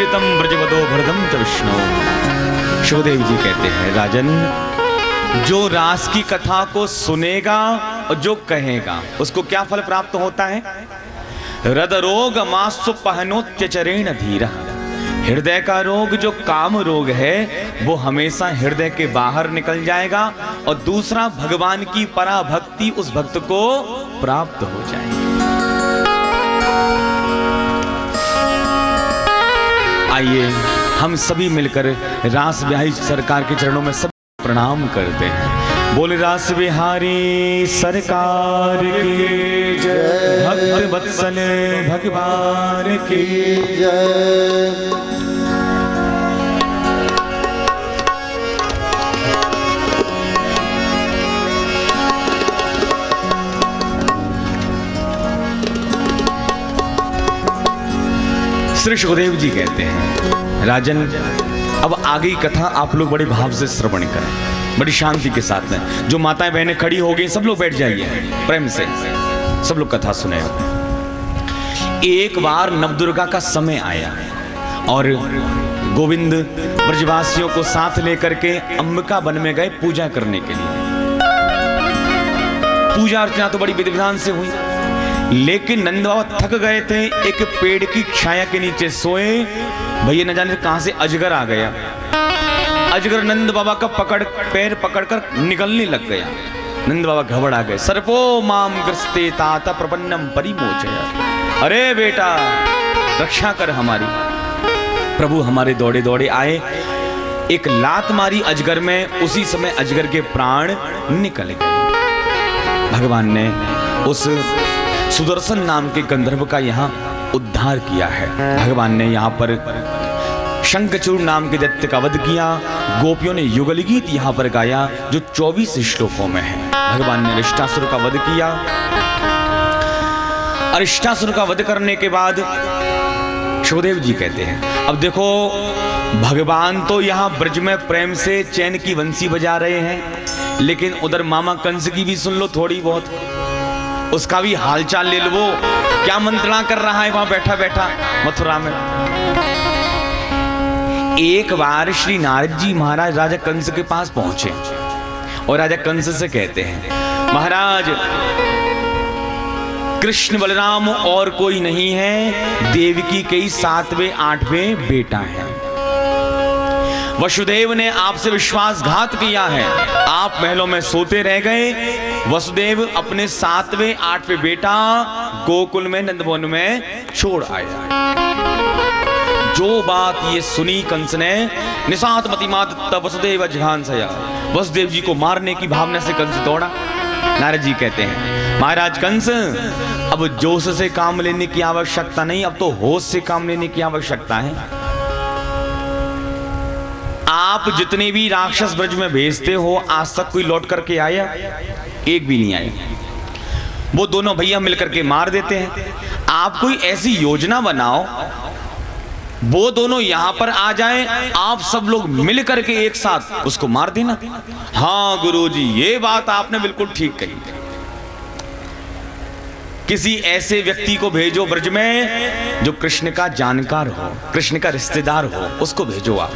कीर्तितं ब्रजवदो भरदं च विष्णु। सुखदेव जी कहते हैं, राजन, जो रास की कथा को सुनेगा और जो कहेगा उसको क्या फल प्राप्त होता है? हृद रोग मासु पहनोत्यचरेण धीरा। हृदय का रोग जो काम रोग है वो हमेशा हृदय के बाहर निकल जाएगा और दूसरा भगवान की पराभक्ति उस भक्त को प्राप्त हो जाएगी। आइए हम सभी मिलकर रास बिहारी सरकार के चरणों में सब प्रणाम करते हैं। बोले रास बिहारी सरकार की जय, भक्त वत्सल भगवान की जय। श्री सुखदेव जी कहते हैं, राजन, अब आगे कथा आप लोग बड़े भाव से श्रवण करें, बड़ी शांति के साथ में। जो माताएं बहनें खड़ी हो गई सब लोग बैठ जाइए, प्रेम से सब लोग कथा सुने। एक बार नवदुर्गा का समय आया और गोविंद ब्रजवासियों को साथ लेकर के अंबिका वन में गए पूजा करने के लिए। पूजा अर्चना तो बड़ी विधि विधान से हुई, लेकिन नंद बाबा थक गए थे, एक पेड़ की छाया के नीचे सोए। भैया न जाने कहां से अजगर आ गया। अजगर नंद बाबा का पैर पकड़कर निकलने लग गया। नंद बाबा घबरा गए। सर्पो माम ग्रस्ते तात प्रपन्नम परिमोचय। अरे बेटा रक्षा कर हमारी। प्रभु हमारे दौड़े दौड़े आए, एक लात मारी अजगर में, उसी समय अजगर के प्राण निकल गए। भगवान ने उस सुदर्शन नाम के गंधर्व का यहाँ उद्धार किया है। भगवान ने यहाँ पर शंखचूड़ नाम के दैत्य का वध किया। गोपियों ने युगल गीत यहाँ पर गाया जो 24 श्लोकों में है। भगवान ने अरिष्टासुर का वध किया। अरिष्टासुर का वध करने के बाद सुखदेव जी कहते हैं, अब देखो भगवान तो यहाँ ब्रज में प्रेम से चैन की बंसी बजा रहे हैं, लेकिन उधर मामा कंस की भी सुन लो थोड़ी बहुत, उसका भी हालचाल ले लो। वो क्या मंत्रणा कर रहा है वहां बैठा बैठा मथुरा में। एक बार श्री नारद जी महाराज राजा कंस के पास पहुंचे और राजा कंस से कहते हैं, महाराज कृष्ण बलराम और कोई नहीं है, देवकी के 7वें 8वें बेटा है। वसुदेव ने आपसे विश्वासघात किया है, आप महलों में सोते रह गए। वसुदेव अपने 7वें 8वें बेटा गोकुल में नंदवन में छोड़ आया। जो बात ये सुनी कंस ने, निशात मतिमात वसुदेव जघानसया, वसुदेव जी को मारने की भावना से कंस दौड़ा। नारद जी कहते हैं, महाराज कंस, अब जोश से काम लेने की आवश्यकता नहीं, अब तो होश से काम लेने की आवश्यकता है। आप जितने भी राक्षस ब्रज में भेजते हो, आज तक कोई लौट करके आया? एक भी नहीं आया। वो दोनों भैया मिलकर के मार देते हैं। आप कोई ऐसी योजना बनाओ, वो दोनों यहां पर आ जाएं, आप सब लोग मिल करके एक साथ उसको मार देना। हाँ गुरुजी, ये बात आपने बिल्कुल ठीक कही। किसी ऐसे व्यक्ति को भेजो ब्रज में जो कृष्ण का जानकार हो, कृष्ण का रिश्तेदार हो, उसको भेजो आप।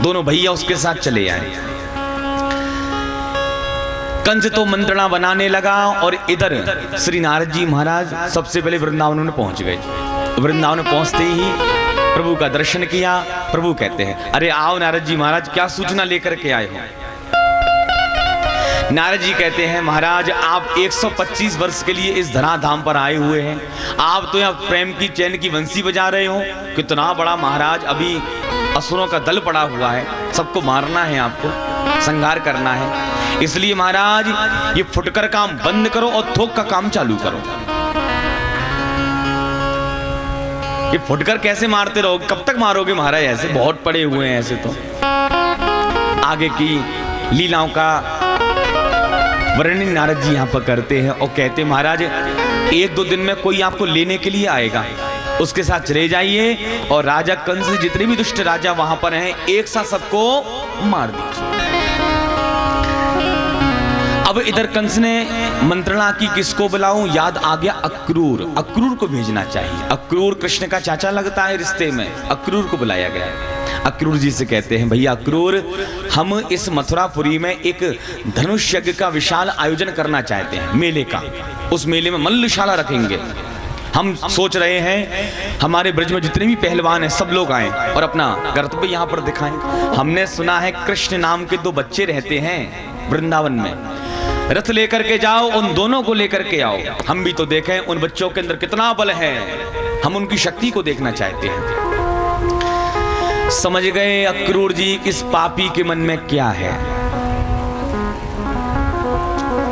दोनों भैया उसके साथ चले आए। कंस तो मंत्रणा बनाने लगा और इधर श्री नारद जी महाराज सबसे पहले वृंदावन में पहुंच गए। वृंदावन में पहुंचते ही प्रभु का दर्शन किया। प्रभु कहते हैं, अरे आओ नारद जी महाराज, क्या सूचना लेकर के आए हो? नारद जी कहते हैं, महाराज आप 125 वर्ष के लिए इस धराधाम पर आए हुए हैं, आप तो यहाँ प्रेम की चैन की बंसी बजा रहे हो। कितना बड़ा महाराज, अभी असुरों का दल पड़ा हुआ है, सबको मारना है, आपको संहार करना है। इसलिए महाराज ये फुटकर काम बंद करो और थोक का काम चालू करो। ये फुटकर कैसे मारते रहोगे? कब तक मारोगे महाराज? ऐसे बहुत पड़े हुए हैं ऐसे तो। आगे की लीलाओं का वर्णन नारद जी यहाँ पर करते हैं और कहते हैं, महाराज 1-2 दिन में कोई आपको लेने के लिए आएगा, उसके साथ चले जाइए और राजा कंस जितने भी दुष्ट राजा वहां पर हैं एक साथ सबको मार दीजिए। अब इधर कंस ने मंत्रणा की किसको बुलाऊं, याद आ गया अक्रूर। अक्रूर को भेजना चाहिए। अक्रूर कृष्ण का चाचा लगता है रिश्ते में, अक्रूर को बुलाया गया है। अक्रूर जी से कहते हैं, भैया अक्रूर, हम इस मथुरापुरी में एक धनुष यज्ञ का विशाल आयोजन करना चाहते हैं, मेले का। उस मेले में मल्लशाला रखेंगे। हम सोच रहे हैं हमारे ब्रज में जितने भी पहलवान हैं सब लोग आएं और अपना कर्तव्य यहाँ पर दिखाएं। हमने सुना है कृष्ण नाम के 2 बच्चे रहते हैं वृंदावन में, रथ लेकर के जाओ, उन दोनों को लेकर के आओ। हम भी तो देखें उन बच्चों के अंदर कितना बल है, हम उनकी शक्ति को देखना चाहते हैं। समझ गए अक्रूर जी इस पापी के मन में क्या है,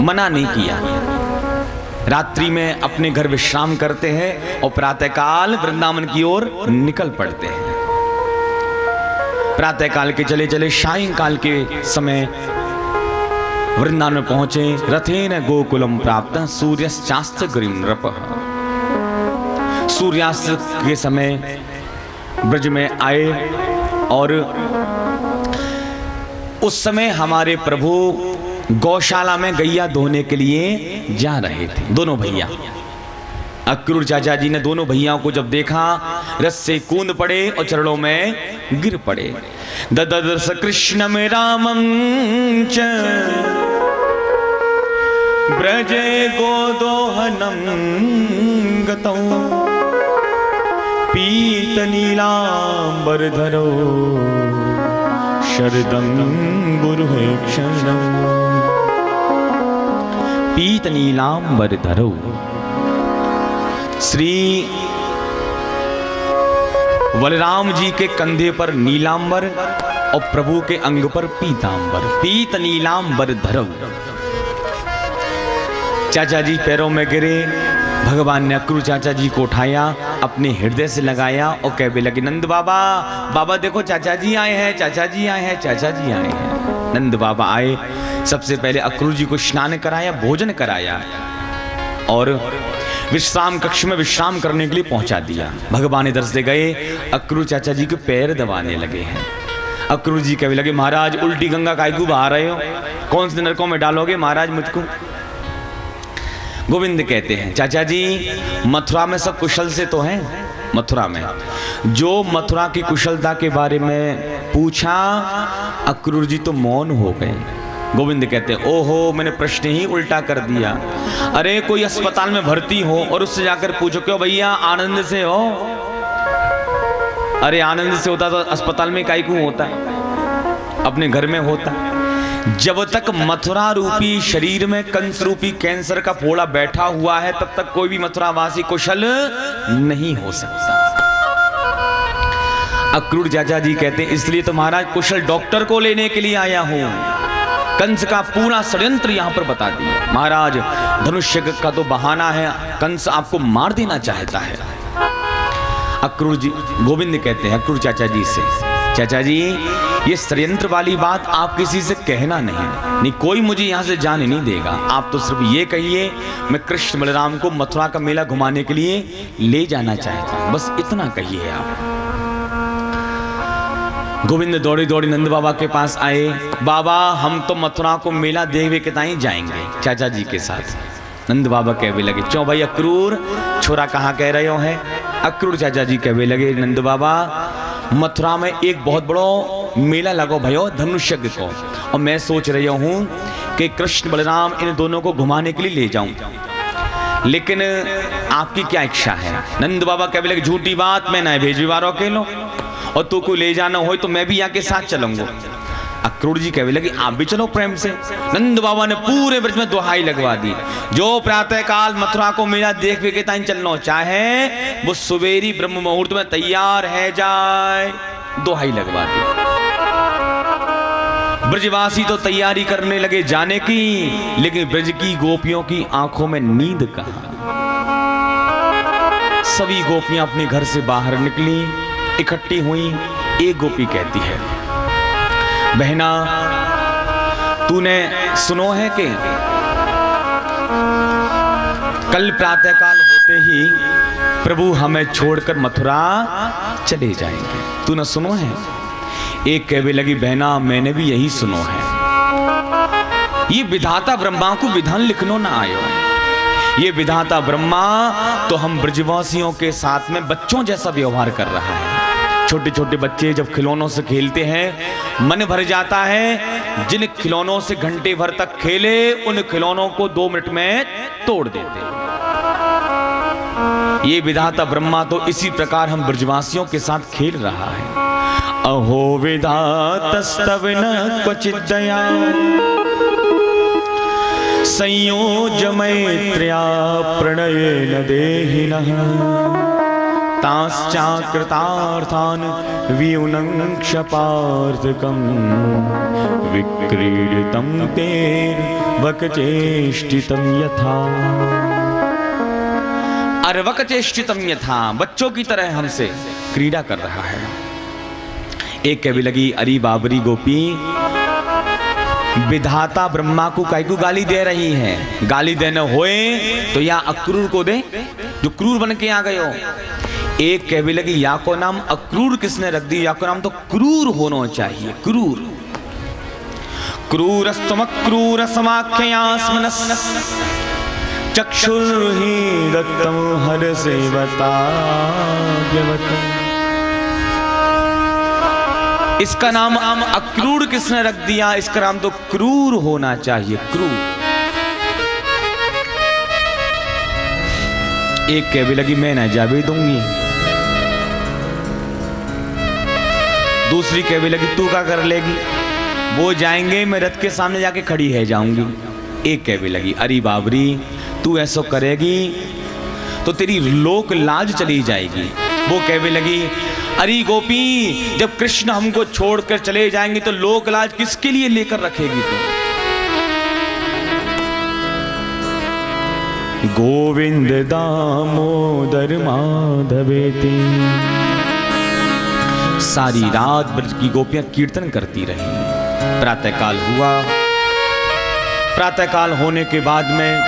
मना नहीं किया। रात्रि में अपने घर विश्राम करते हैं और प्रातःकाल वृंदावन की ओर निकल पड़ते हैं। प्रातःकाल के चले चले सायंकाल के समय वृंदावन में पहुंचे। रथेन गोकुलम प्राप्त सूर्यास्त गिरिं नृपः। सूर्यास्त के समय ब्रज में आए और उस समय हमारे प्रभु गौशाला में गैया धोने के लिए जा रहे थे। दोनों भैया, अक्रूर चाचा जी ने दोनों भैयाओं को जब देखा, रथ से कूद पड़े और चरणों में गिर पड़े। ददर्श कृष्ण में रामं च ब्रजे गोदोहनं गतौ पीतनीलांबरधरो शरदं गुरुहेक्षणं। पीतनीलांबरधरो, श्री बलराम जी के कंधे पर नीलांबर और प्रभु के अंग पर पीतांबर। पीतनीलांबरधरो। चाचा जी पैरों में गिरे। भगवान ने अक्रूर चाचा जी को उठाया, अपने हृदय से लगाया और कहने लगे, नंद बाबा, बाबा देखो चाचा जी आए हैं, चाचा जी आए हैं, चाचा जी आए हैं। नंद बाबा आए, सबसे पहले अक्रूर जी को स्नान कराया, भोजन कराया और विश्राम कक्ष में विश्राम करने के लिए पहुंचा दिया। भगवान इधर से गए, अक्रूर चाचा जी के पैर दबाने लगे हैं। अक्रूर जी कहने लगे, महाराज उल्टी गंगा काहे को बहा रहे हो, कौन से नरकों में डालोगे महाराज मुझको। गोविंद कहते हैं, चाचा जी मथुरा में सब कुशल से तो हैं। मथुरा में जो मथुरा की कुशलता के बारे में पूछा, अक्रूर जी तो मौन हो गए। गोविंद कहते हैं, ओहो मैंने प्रश्न ही उल्टा कर दिया। अरे कोई अस्पताल में भर्ती हो और उससे जाकर पूछो, क्यों भैया आनंद से हो? अरे आनंद से होता तो अस्पताल में काहे क्यों होता, अपने घर में होता। जब तक मथुरा रूपी शरीर में कंस रूपी कैंसर का फोड़ा बैठा हुआ है, तब तक कोई भी मथुरावासी कुशल नहीं हो सकता। अक्रूर चाचा जी कहते हैं, इसलिए तो महाराज कुशल डॉक्टर को लेने के लिए आया हूं। कंस का पूरा षड्यंत्र यहां पर बता दिया। महाराज धनुष्य का तो बहाना है, कंस आपको मार देना चाहता है। अक्रूर जी, गोविंद कहते हैं अक्रूर चाचा जी से, चाचा जी ये षड्यंत्र वाली बात आप किसी से कहना नहीं, कोई मुझे यहाँ से जाने नहीं देगा। आप तो सिर्फ ये कहिए मैं कृष्ण बलराम को मथुरा का मेला घुमाने के लिए ले जाना चाहता हूँ, बस इतना कहिए आप। गोविंद दौड़ी दौड़ी नंद बाबा के पास आए। बाबा हम तो मथुरा को मेला देखने के ताई जाएंगे चाचा जी के साथ। नंद बाबा कहने लगे, क्यों भाई अक्रूर, छोरा कहाँ कह रहे हो है? अक्रूर चाचा जी कहने लगे, नंद बाबा मथुरा में एक बहुत बड़ा मेला लगो भयो धनुष यज्ञ को, और मैं सोच रही हूँ कि कृष्ण बलराम इन दोनों को घुमाने के लिए ले जाऊं, लेकिन आपकी क्या इच्छा है? नंद बाबा कहने लगे, झूठी बात, मैं ना भेज बारो अकेलो, और तू को ले जाना हो तो मैं भी यहाँ के साथ चलूंगा। अक्रूर जी कहने लगे, आप भी चलो प्रेम से। नंद बाबा ने पूरे ब्रज में दुहाई लगवा दी, जो प्रातः काल मथुरा को मेला देख के ताई चलना चाहे वो सुबेरी ब्रह्म मुहूर्त में तैयार है जाए, दुहाई लगवा दी। ब्रजवासी तो तैयारी करने लगे जाने की, लेकिन ब्रज की गोपियों की आंखों में नींद कहां। सभी गोपियां अपने घर से बाहर निकली, इकट्ठी हुई। एक गोपी कहती है, बहना तूने सुनो है कि कल प्रातःकाल होते ही प्रभु हमें छोड़कर मथुरा चले जाएंगे, तूने सुनो है? एक कहने लगी, बहना मैंने भी यही सुनो है। ये विधाता ब्रह्मा को विधान लिखनो ना आयो। ये विधाता ब्रह्मा तो हम ब्रजवासियों के साथ में बच्चों जैसा व्यवहार कर रहा है। छोटे छोटे बच्चे जब खिलौनों से खेलते हैं मन भर जाता है। जिन खिलौनों से घंटे भर तक खेले उन खिलौनों को 2 मिनट में तोड़ देते हैं। ये विधाता ब्रह्मा तो इसी प्रकार हम ब्रजवासियों के साथ खेल रहा है। अहो विधातस्तव न क्वचित् दया संयोज मैत्र्या प्रणयेन देहिनः ताश्चाकृतार्थान् वियुनं क्षपार्थकं विक्रीडितं तेर्वकचेष्टितं यथा। अर्वकचेष्टितं यथा, बच्चों की तरह हमसे क्रीड़ा कर रहा है। एक कवि लगी, अरे बाबरी गोपी विधाता ब्रह्मा को काई को गाली दे रही है। गाली देने होए तो या अक्रूर को दे जो क्रूर बन के आ गए हो। एक कवि लगी, या को नाम अक्रूर किसने रख दी? या को नाम तो क्रूर होना चाहिए, क्रूर। क्रूरस्तम क्रूर समाख्यास्मनस् चक्षुर्हि दत्तम हर सेवता। इसका नाम अक्रूर किसने रख दिया? इसका नाम तो क्रूर होना चाहिए, क्रूर। एक कवि लगी, मैं न जावे दूंगी। दूसरी कवि लगी, तू क्या कर लेगी? वो जाएंगे, मैं रथ के सामने जाके खड़ी है जाऊंगी। एक कवि लगी, अरे बाबरी तू ऐसा करेगी तो तेरी लोक लाज चली जाएगी। वो कवि लगी, अरे गोपी जब कृष्ण हमको छोड़कर चले जाएंगे तो लोक लाज किसके लिए लेकर रखेगी तू? गोविंद दामोदर माधवेति। सारी रात ब्रज की गोपियां कीर्तन करती रही। प्रातःकाल हुआ। प्रातःकाल होने के बाद में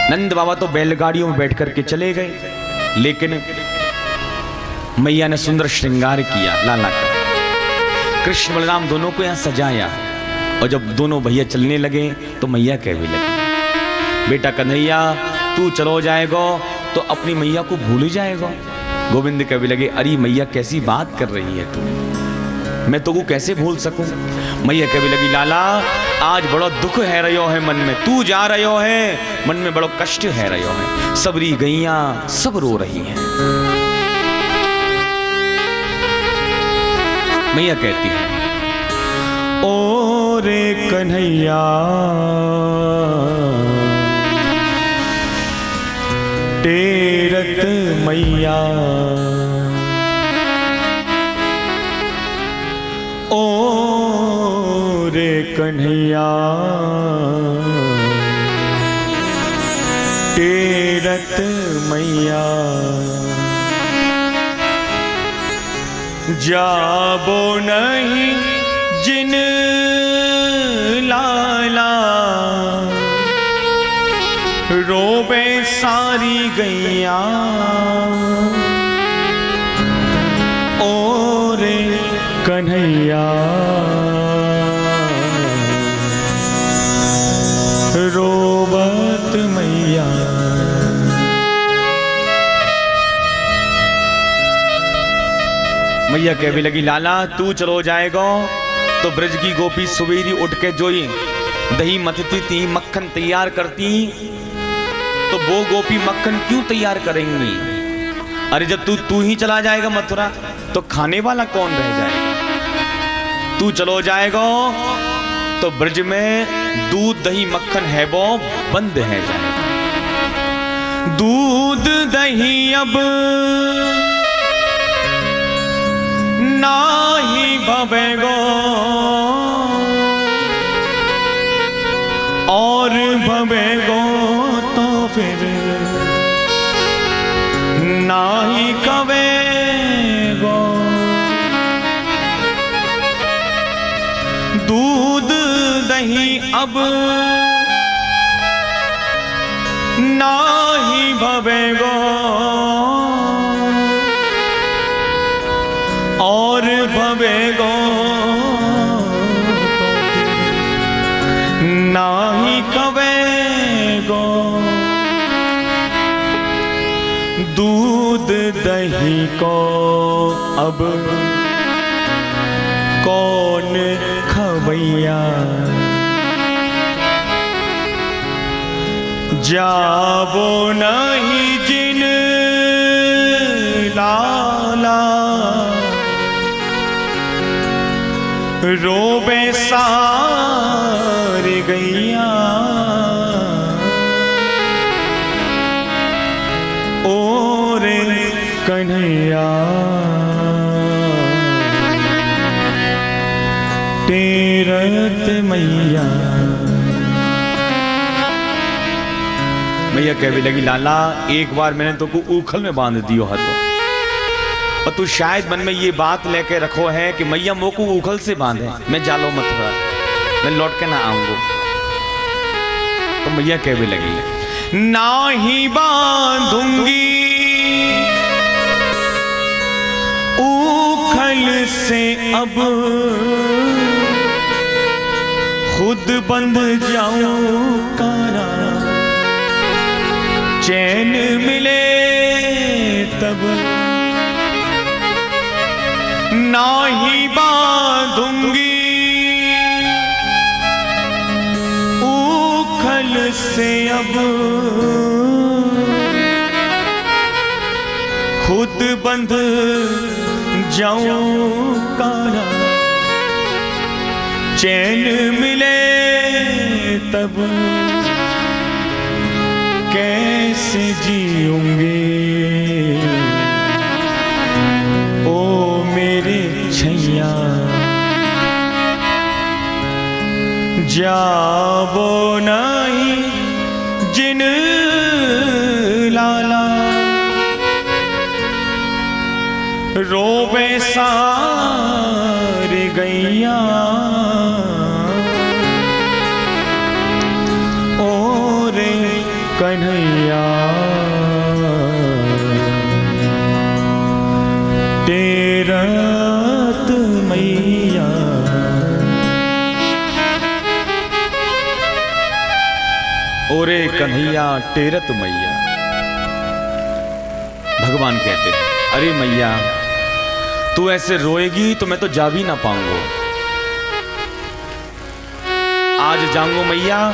नंद बाबा तो बैलगाड़ियों में बैठ करके चले गए, लेकिन मैया ने सुंदर श्रृंगार किया लाला का। कृष्ण बलराम दोनों को यहाँ सजाया और जब दोनों भैया चलने लगे तो मैया कहने लगी, बेटा कन्हैया तू चलो जाएगा तो अपनी मैया को भूल ही जाएगा। गोविंद कहने लगे, अरे मैया कैसी बात कर रही है तू, मैं तो को कैसे भूल सकूं? मैया कहने लगी, लाला आज बड़ा दुख है रहो है मन में, तू जा रहो है मन में बड़ा कष्ट है रहो है। सबरी गैया सब रो रही हैं। मैया कहती है, ओ रे कन्हैया टेरत मैया, ओ रे कन्हैया टेरत मैया, जाबो नहीं जिन लाला रोबे सारी गैया, ओ रे कन्हैया रोबत मैया। मैया कहने लगी, लाला तू चलो जाएगा तो ब्रज की गोपी सुबेरी उठ के जोई दही मथती थी, मक्खन तैयार करती, तो वो गोपी मक्खन क्यों तैयार करेंगी? अरे जब तू ही चला जाएगा मथुरा तो खाने वाला कौन रह जाएगा? तू चलो जाएगा तो ब्रज में दूध दही मक्खन है वो बंद है जाएगा। दूध दही अब नाही भवेगो और भवेगो तो फिर नाही कवेगो। दूध दही अब नाही भवेगो और भवेगो तो ना नहीं को अब कौन खवैया, जाबो नहीं जिन लाला, रोबे सारी गैया, ओरे कन्हैया तेरत मैया। मैया कहने लगी लाला एक बार मैंने तो को उखल में बांध दियो हाथों, और तू शायद मन में ये बात लेके रखो है कि मैया मोको उखल से बांधे, मैं जालो मथुरा, मैं लौट के ना आऊंगा। तो मैया कहने लगी ना ही बांधूंगी उखल से अब, खुद बंध जाऊं कारा, चैन मिले तब। ना ही बांधूंगी उखल से अब, खुद बंध जाऊं कारा, चैन मिले तब। कैसे जीऊंगे ओ मेरे छैया, जाबो नहीं जिन लाला, रोबे सारी गैया, ओरे कन्हैया तेरत मैया। ओरे कन्हैया तेरत मैया। भगवान कहते अरे मैया तू ऐसे रोएगी तो मैं तो जा भी ना पाऊंगा, आज जाऊंगा मैया,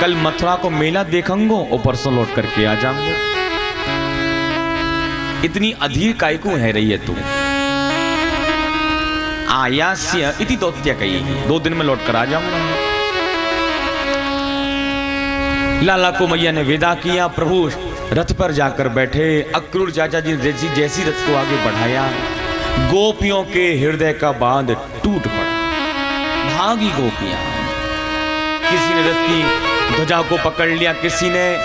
कल मथुरा को मेला देखूंगा और परसों लौट करके आ जाऊंगा। इतनी अधीर काय को है रही है तू, आयास्य इति दौत्य कही, 2 दिन में लौट कर आ जाऊंगा। लाला को मैया ने विदा किया, प्रभु रथ पर जाकर बैठे। अक्रूर चाचा जी ने जैसी रथ को आगे बढ़ाया, गोपियों के हृदय का बांध टूट पड़ा। भागी गोपियां, किसी ने रथ की ध्वजा को पकड़ लिया, किसी ने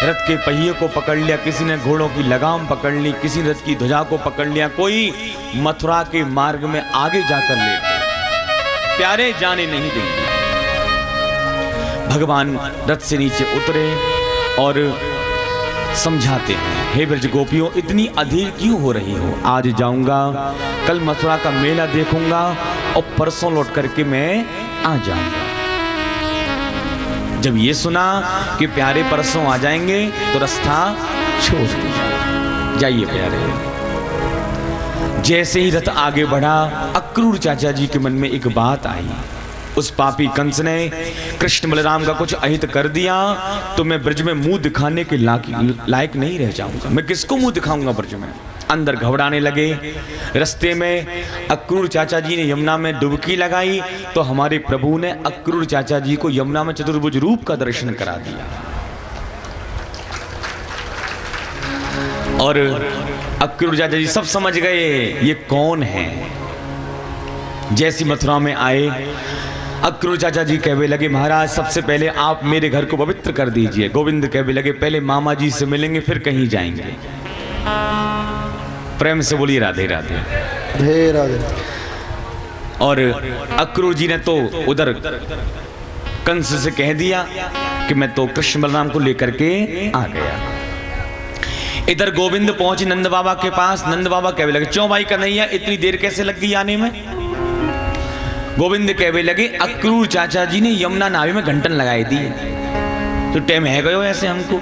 रथ के पहिए को पकड़ लिया, किसी ने घोड़ों की लगाम पकड़ ली, किसी ने रथ की ध्वजा को पकड़ लिया, कोई मथुरा के मार्ग में आगे जाकर ले गए। प्यारे जाने नहीं देंगे। भगवान रथ से नीचे उतरे और समझाते हैं, हे ब्रज गोपियों इतनी अधीर क्यों हो रही हो, आज जाऊंगा, कल मथुरा का मेला देखूंगा और परसों लौट करके मैं आ जाऊंगा। जब ये सुना कि प्यारे परसों आ जाएंगे तो रास्ता छोड़ दिया, जाइए प्यारे। जैसे ही रथ आगे बढ़ा, अक्रूर चाचा जी के मन में एक बात आई, उस पापी कंस ने कृष्ण बलराम का कुछ अहित कर दिया तो मैं ब्रज में मुंह दिखाने के लायक नहीं रह जाऊंगा, मैं किसको मुंह दिखाऊंगा ब्रज में। अंदर घबराने लगे। रास्ते में अक्रूर चाचा जी ने यमुना में डुबकी लगाई तो हमारे प्रभु ने अक्रूर चाचा जी को यमुना में चतुर्भुज रूप का दर्शन करा दिया। और अक्रूर चाचा जी सब समझ गए ये कौन है। जैसी मथुरा में आए, अक्रूर चाचा जी कहने लगे, महाराज सबसे पहले आप मेरे घर को पवित्र कर दीजिए। गोविंद कहने लगे, पहले मामा जी से मिलेंगे फिर कहीं जाएंगे। प्रेम से बोलिए राधे राधे। राधे राधे। और अक्रूर जी ने तो उधर कंस से कह दिया कि मैं तो कृष्ण बलराम को लेकर के आ गया। इधर गोविंद पहुंचे नंद बाबा के पास। नंद बाबा कहने लगे, क्यों भाई कन्हैया इतनी देर कैसे लग गई आने में? गोविंद कहने लगे, अक्रूर चाचा जी ने यमुना नावे में घंटन लगाई दी तो टाइम है गयो ऐसे हमको।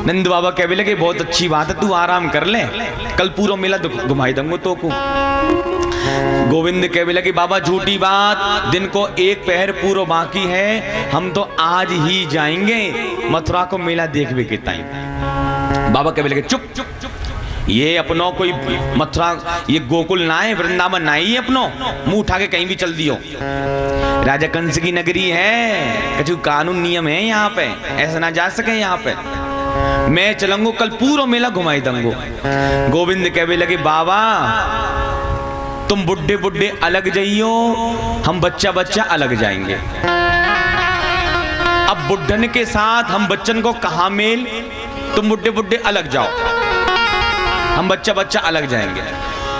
नंद बाबा कहने लगे बहुत अच्छी बात है, तू आराम कर ले, कल पूरा मेला घुमाई दूंगा तो को। गोविंद कहने लगे बाबा झूठी बात, दिन को एक पहर पूरा बाकी है, हम तो आज ही जाएंगे मथुरा को मेला देखने के टाइम। बाबा कहने लगे चुप चुप चुप, ये अपनों कोई मथुरा ये गोकुल ना है, वृंदावन ना ही अपनो, मुंह उठा के कहीं भी चल दियो। राजा कंस की नगरी है, कछु कानून नियम है यहाँ पे, ऐसा ना जा सके यहाँ पे। मैं चलूंगा कल पूरा मेला घुमाई दूंगा। गोविंद कहने लगे बाबा तुम बुड्ढे बुड्ढे अलग जाइयो, हम बच्चा बच्चा अलग जाएंगे। अब बुड्ढन के साथ हम बच्चन को कहा मेल, तुम बुड्ढे बुड्ढे अलग जाओ, हम बच्चा बच्चा अलग जाएंगे।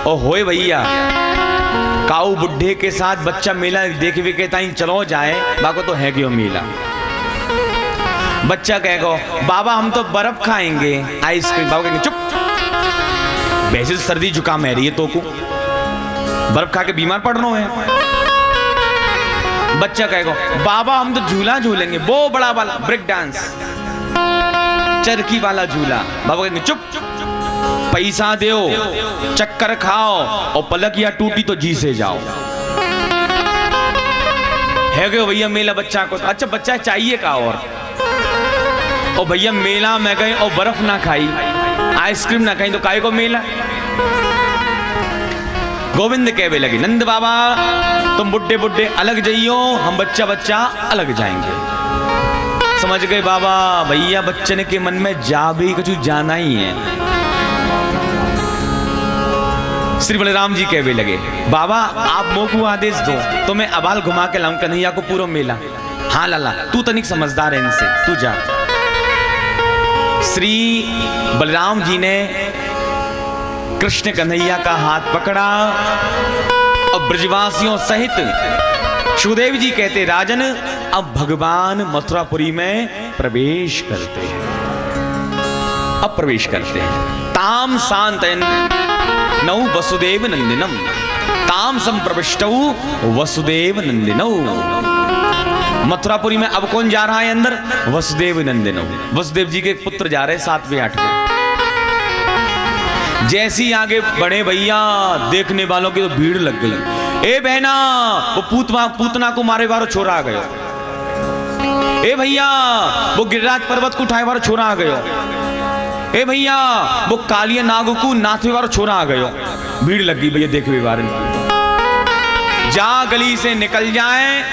ओ होए भैया, काऊ बुड्ढे के साथ बच्चा मेला देखने के ताई चलो जाए, बाको तो है क्यों मेला। बच्चा कहेगा बाबा हम तो बर्फ खाएंगे, आइसक्रीम। बाबा कहेंगे चुप, वैसे सर्दी जुकाम है रही है तो को, बर्फ खा के बीमार पड़ रहा है। बच्चा कहेगा बाबा हम तो झूला झूलेंगे, वो बड़ा वाला ब्रेक डांस, चरखी वाला झूला। बाबा कहेंगे चुप, पैसा दो, चक्कर खाओ और पलक या टूटी तो जी से जाओ। है गए भैया मेला बच्चा को, अच्छा बच्चा चाहिए का और भैया मेला में गए और बर्फ ना खाई, आइसक्रीम ना खाई तो काय को मेला। गोविंद कहने लगे नंद बाबा तुम बुड्ढे बुड्ढे अलग जाइयो, हम बच्चा बच्चा अलग जाएंगे। समझ गए बाबा, भैया बच्चन के मन में जा भी कुछ जाना ही है। श्री बलराम जी कहने लगे बाबा आप मोकू आदेश दो तो मैं अबाल घुमा के लाऊं कन्हैया को पूरा मेला। हाँ लाला तू तनिक समझदार है, इनसे तू जा। श्री बलराम जी ने कृष्ण कन्हैया का हाथ पकड़ा और ब्रजवासियों सहित सुखदेव जी कहते राजन अब भगवान मथुरापुरी में प्रवेश करते हैं, अब प्रवेश करते हैं। ताम शांतयन नौ वसुदेव नंदिनम, ताम संप्रविष्टौ वसुदेव नंदिनौ। मथुरापुरी में अब कौन जा रहा है अंदर? वसुदेव नंदिनौ, वसुदेव जी के पुत्र जा रहे 7वें 8वें। जैसी आगे बढ़े भैया देखने वालों की तो भीड़ लग गई। ए बहना वो पूतना को मारे वारो छोरा आ गयो, ए भैया वो गिरिराज पर्वत को उठाए वारो छोरा आ गयो, ए भैया वो कालिया नाग को नाथे वारो छोरा आ गयो। भीड़ लग गई भैया देखने वाले। जा गली से निकल जाए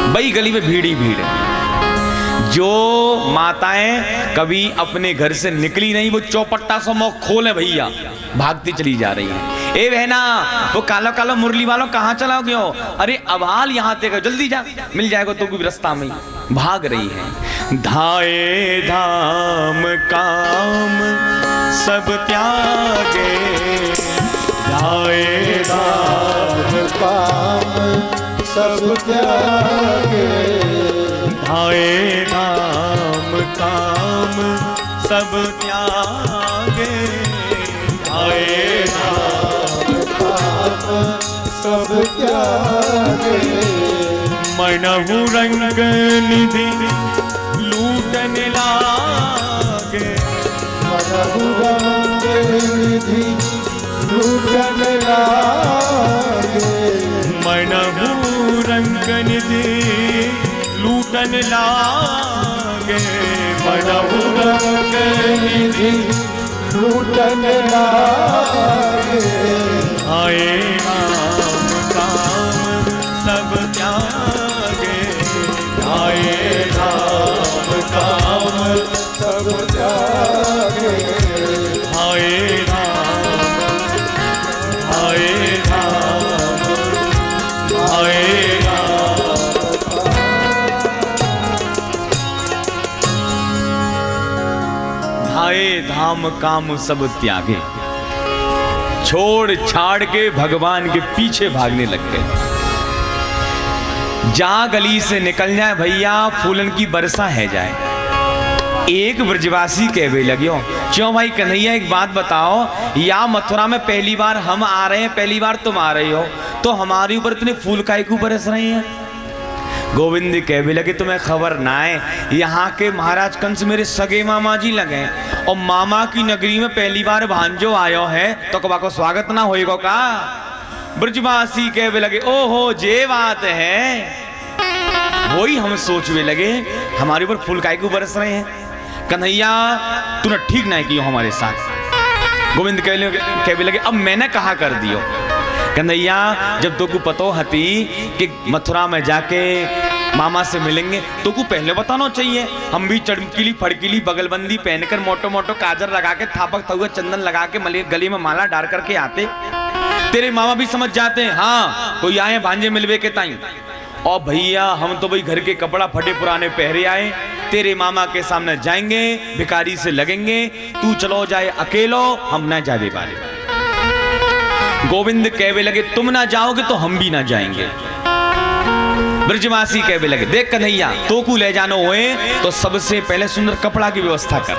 भाई, गली में भीड़ ही भीड़ है। जो माताएं कभी अपने घर से निकली नहीं वो चौपट्टा सा मुंह खोले भैया भागती चली जा रही हैं। ए बहना वो काला काला मुरली वालों कहाँ चला गयो? अरे अबाल यहाँ तक जल्दी जा, मिल जाएगा तो भी रास्ता में भाग रही है। धाए धाम काम सब त्यागे, धाए धाम काम सब त्यागे, धाए धाम काम सब त्यागे, धाए धाम काम सब त्यागे। मनहु रंग निधि लूटन लागे, मनहु रंग निधि लूटन लागे, मनहु रंग निधि लूटन लागे, मनहु रंग निधि लूटन लागे। आए राम काम सब त्यागे, आए राम काम सब त्यागे, आए राम, आए राम, आए धाम काम सब त्यागे, छोड़ छाड़ के भगवान के पीछे भागने लग गए। जा गली से निकल जाए भैया फूलन की बरसा है जाए। एक ब्रजवासी कहने लगे क्यों भाई कन्हैया एक बात बताओ, या मथुरा में पहली बार हम आ रहे हैं, पहली बार तुम आ रहे हो, तो हमारे ऊपर इतने फूल काहे क्यों बरस रहे हैं? गोविंद कहने लगे तुम्हें खबर ना है, यहाँ के महाराज कंस मेरे सगे मामा जी लगे और मामा की नगरी में पहली बार भांजो आयो है तो कबा को स्वागत ना होएगा का। ब्रजवासी कहने लगे ओहो जे बात है। वही हम सोचने लगे हमारे ऊपर फूल काय क्यों बरस रहे हैं। कन्हैया तूने ठीक नहीं किया हमारे साथ। गोविंद कहने लगे अब मैंने कहा कर दियो। कन्हैया जब तो को पतो हती कि मथुरा में जाके मामा से मिलेंगे तो को पहले बताना चाहिए। हम भी चमकीली फड़कीली बगलबंदी पहनकर मोटो मोटो काजर लगा के थापक हुआ चंदन लगा के गले में माला डाल करके आते, तेरे मामा भी समझ जाते हैं हाँ कोई आए भांजे मिलवे के ताई। और भैया हम तो भाई घर के कपड़ा फटे पुराने पहरे आए, तेरे मामा के सामने जाएंगे भिखारी से लगेंगे, तू चलो जाए अकेलो हम ना जावे वाले। गोविंद कहवे लगे तुम ना जाओगे तो हम भी ना जाएंगे। ब्रजवासी कहवे लगे देख कन्हैया तो को ले जानो होए तो सबसे पहले सुंदर कपड़ा की व्यवस्था कर।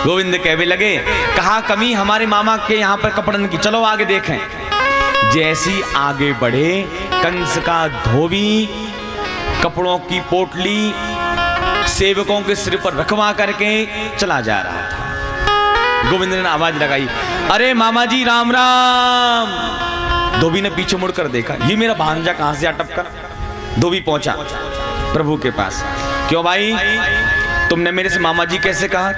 गोविंद कहवे लगे कहा कमी हमारे मामा के यहाँ पर कपड़न की, चलो आगे देखें। जैसी आगे बढ़े कंस का धोबी कपड़ों की पोटली सेवकों के सिर पर रखवा करके चला जा रहा था। गोविंद ने आवाज लगाई अरे मामा जी राम राम। धोबी ने पीछे मुड़कर देखा ये मेरा भांजा कहां से अटपका। धोबी पहुंचा प्रभु के पास, क्यों भाई तुमने मेरे से मामा जी कैसे कहा।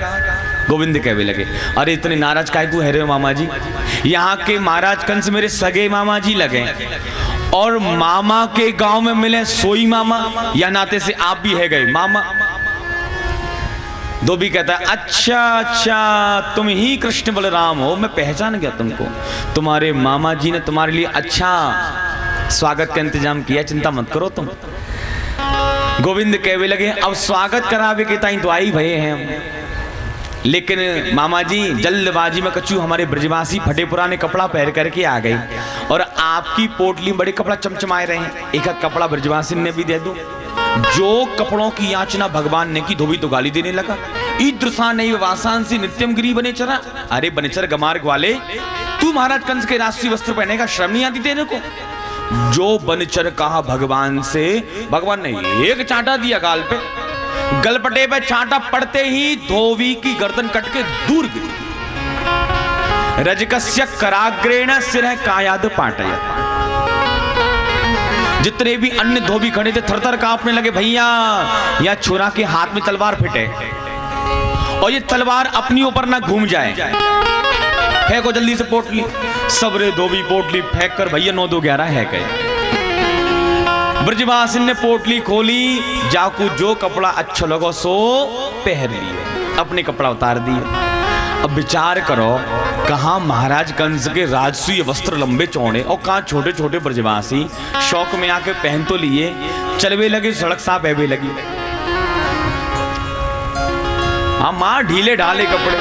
गोविंद कहने लगे अरे इतने नाराज काहे तू है रे मामा जी, यहाँ के महाराज कंस मेरे सगे मामा जी लगे और मामा के गांव में मिले सोई मामा या नाते से आप भी है गए मामा। धोबी कहता है अच्छा अच्छा तुम ही कृष्ण बलराम हो, मैं पहचान गया तुमको। तुम्हारे मामा जी ने तुम्हारे लिए अच्छा स्वागत का इंतजाम किया, चिंता मत करो तुम। गोविंद कहवे लगे अब स्वागत करावे के ताई तो आई भये हैं, लेकिन मामा जी जल्दबाजी में कछु हमारे ब्रजवासी फटे पुराने कपड़ा पहन करके आ गए और आपकी पोटली बड़े कपड़ा चमचमाए रहे हैं, एक कपड़ा ब्रजवासी ने भी दे दूं। जो कपड़ों की याचना भगवान ने की धोबी तो गाली देने लगा ईदृशा नहीं वासांसी नित्यम गिरी बनेचरा। अरे बनेचर गमार्ग वाले तू महाराज कंस के राष्ट्रीय वस्त्र पहने का शर्म नहीं आती तेरे को। जो बनचर कहा भगवान से, भगवान ने एक चांटा दिया गाल पे, गलपटे पे चांटा पड़ते ही धोबी की गर्दन कट के दूर गिरी। रजकस्य कराग्रेण सिर कायाद पाटय। जितने भी अन्य धोबी खड़े थे थरथर कांपने लगे भैया या छोरा के हाथ में तलवार फिटे और ये तलवार अपनी ऊपर ना घूम जाए, फेंको जल्दी से पोटली। सबरे धोबी पोटली फेंक कर भैया 9 2 11 है गए। ब्रजवासी ने पोटली खोली, जाकू जो कपड़ा अच्छा लगा सो पहन लिए, अपने कपड़ा उतार दिए। अब विचार करो कहाँ महाराज कंस के राजसूय वस्त्र लंबे चौड़े और कहाँ छोटे छोटे ब्रजवासी शौक में आके पहन तो लिए, चलवे लगे सड़क साफ बहवे लगी। हाँ माँ ढीले ढाले कपड़े।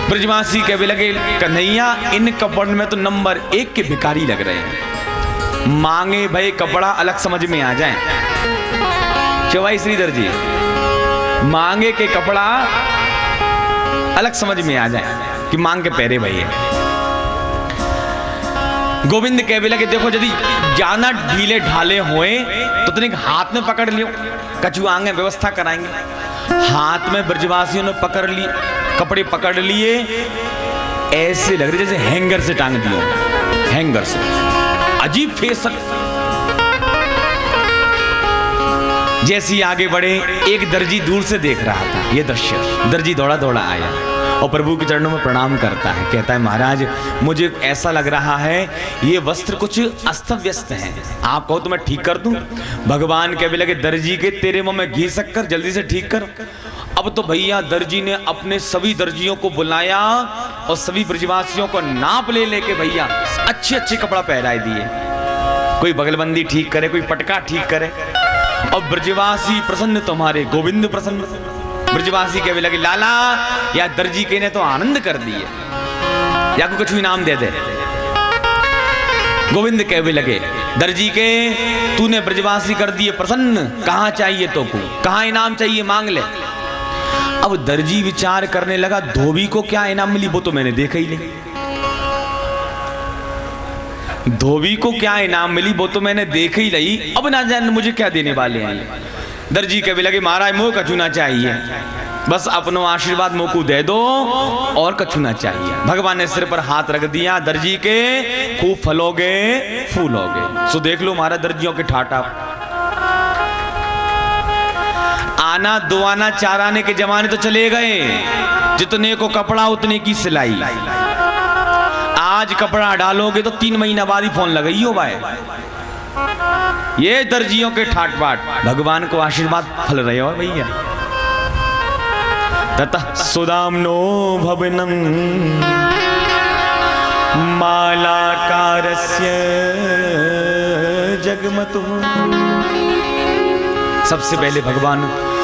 ब्रजवासी कहवे लगे कन्हैया इन कपड़ों में तो नंबर 1 के भिखारी लग रहे हैं, मांगे भाई कपड़ा अलग समझ में आ जाए। चौवाई श्रीधर जी मांगे के कपड़ा अलग समझ में आ जाए कि मांग के पहरे भैया। गोविंद कहवे लगे देखो यदि ज्यादा ढीले ढाले हुए तो तुमने हाथ में पकड़ लियो, कछुआंगे व्यवस्था कराएंगे। हाथ में ब्रजवासियों ने पकड़ लिए, कपड़े पकड़ लिए, ऐसे लग रहे जैसे हैंगर से टांग दियो, हैंगर से। अजीब फेस। जैसे आगे बढ़े एक दर्जी दूर से देख रहा था ये दृश्य। दर्जी दौड़ा दौड़ा आया और प्रभु के चरणों में प्रणाम करता है, कहता है महाराज मुझे ऐसा लग रहा है ये वस्त्र कुछ अस्त व्यस्त है, आप कहो तो मैं ठीक कर दूं। भगवान कहने लगे दर्जी के तेरे मुंह में घी शक्कर, जल्दी से ठीक कर। अब तो भैया दर्जी ने अपने सभी दर्जियों को बुलाया और सभी ब्रजवासियों को नाप ले लेके भैया अच्छे अच्छे कपड़ा पहनाए दिए। कोई बगलबंदी ठीक करे, कोई पटका ठीक करे। और ब्रजवासी प्रसन्न, तुम्हारे गोविंद प्रसन्न। ब्रजवासी कहने लगे लाला या दर्जी के ने तो आनंद कर दिए, या को कुछ इनाम दे दे। गोविंद कहने लगे दर्जी के तूने ब्रजवासी कर दिए प्रसन्न, कहां चाहिए तो को, कहां इनाम चाहिए मांग ले। अब दर्जी विचार करने लगा धोबी को क्या इनाम मिली वो तो मैंने देखा ही नहीं, धोबी को क्या इनाम मिली वो तो मैंने देख ही ली, अब ना जाने मुझे क्या देने वाले हैं। दर्जी कहने लगे महाराज मोह कछु ना चाहिए, बस अपनो आशीर्वाद मोह को दे दो और कछु ना चाहिए। भगवान ने सिर पर हाथ रख दिया, दर्जी के खूब फलोगे फूलोगे। सो देख लो महाराज दर्जियों के ठाटा, आना दो आना चार आने के जमाने तो चले गए, जितने को कपड़ा उतने की सिलाई। आज कपड़ा डालोगे तो 3 महीना बाद ही फोन लगाई हो भाई। ये दर्जियों के ठाट बाट, भगवान को आशीर्वाद फल रहे हो भैया। ततः सुदाम्नो भवनम मालाकारस्य जगमतु। सबसे पहले भगवान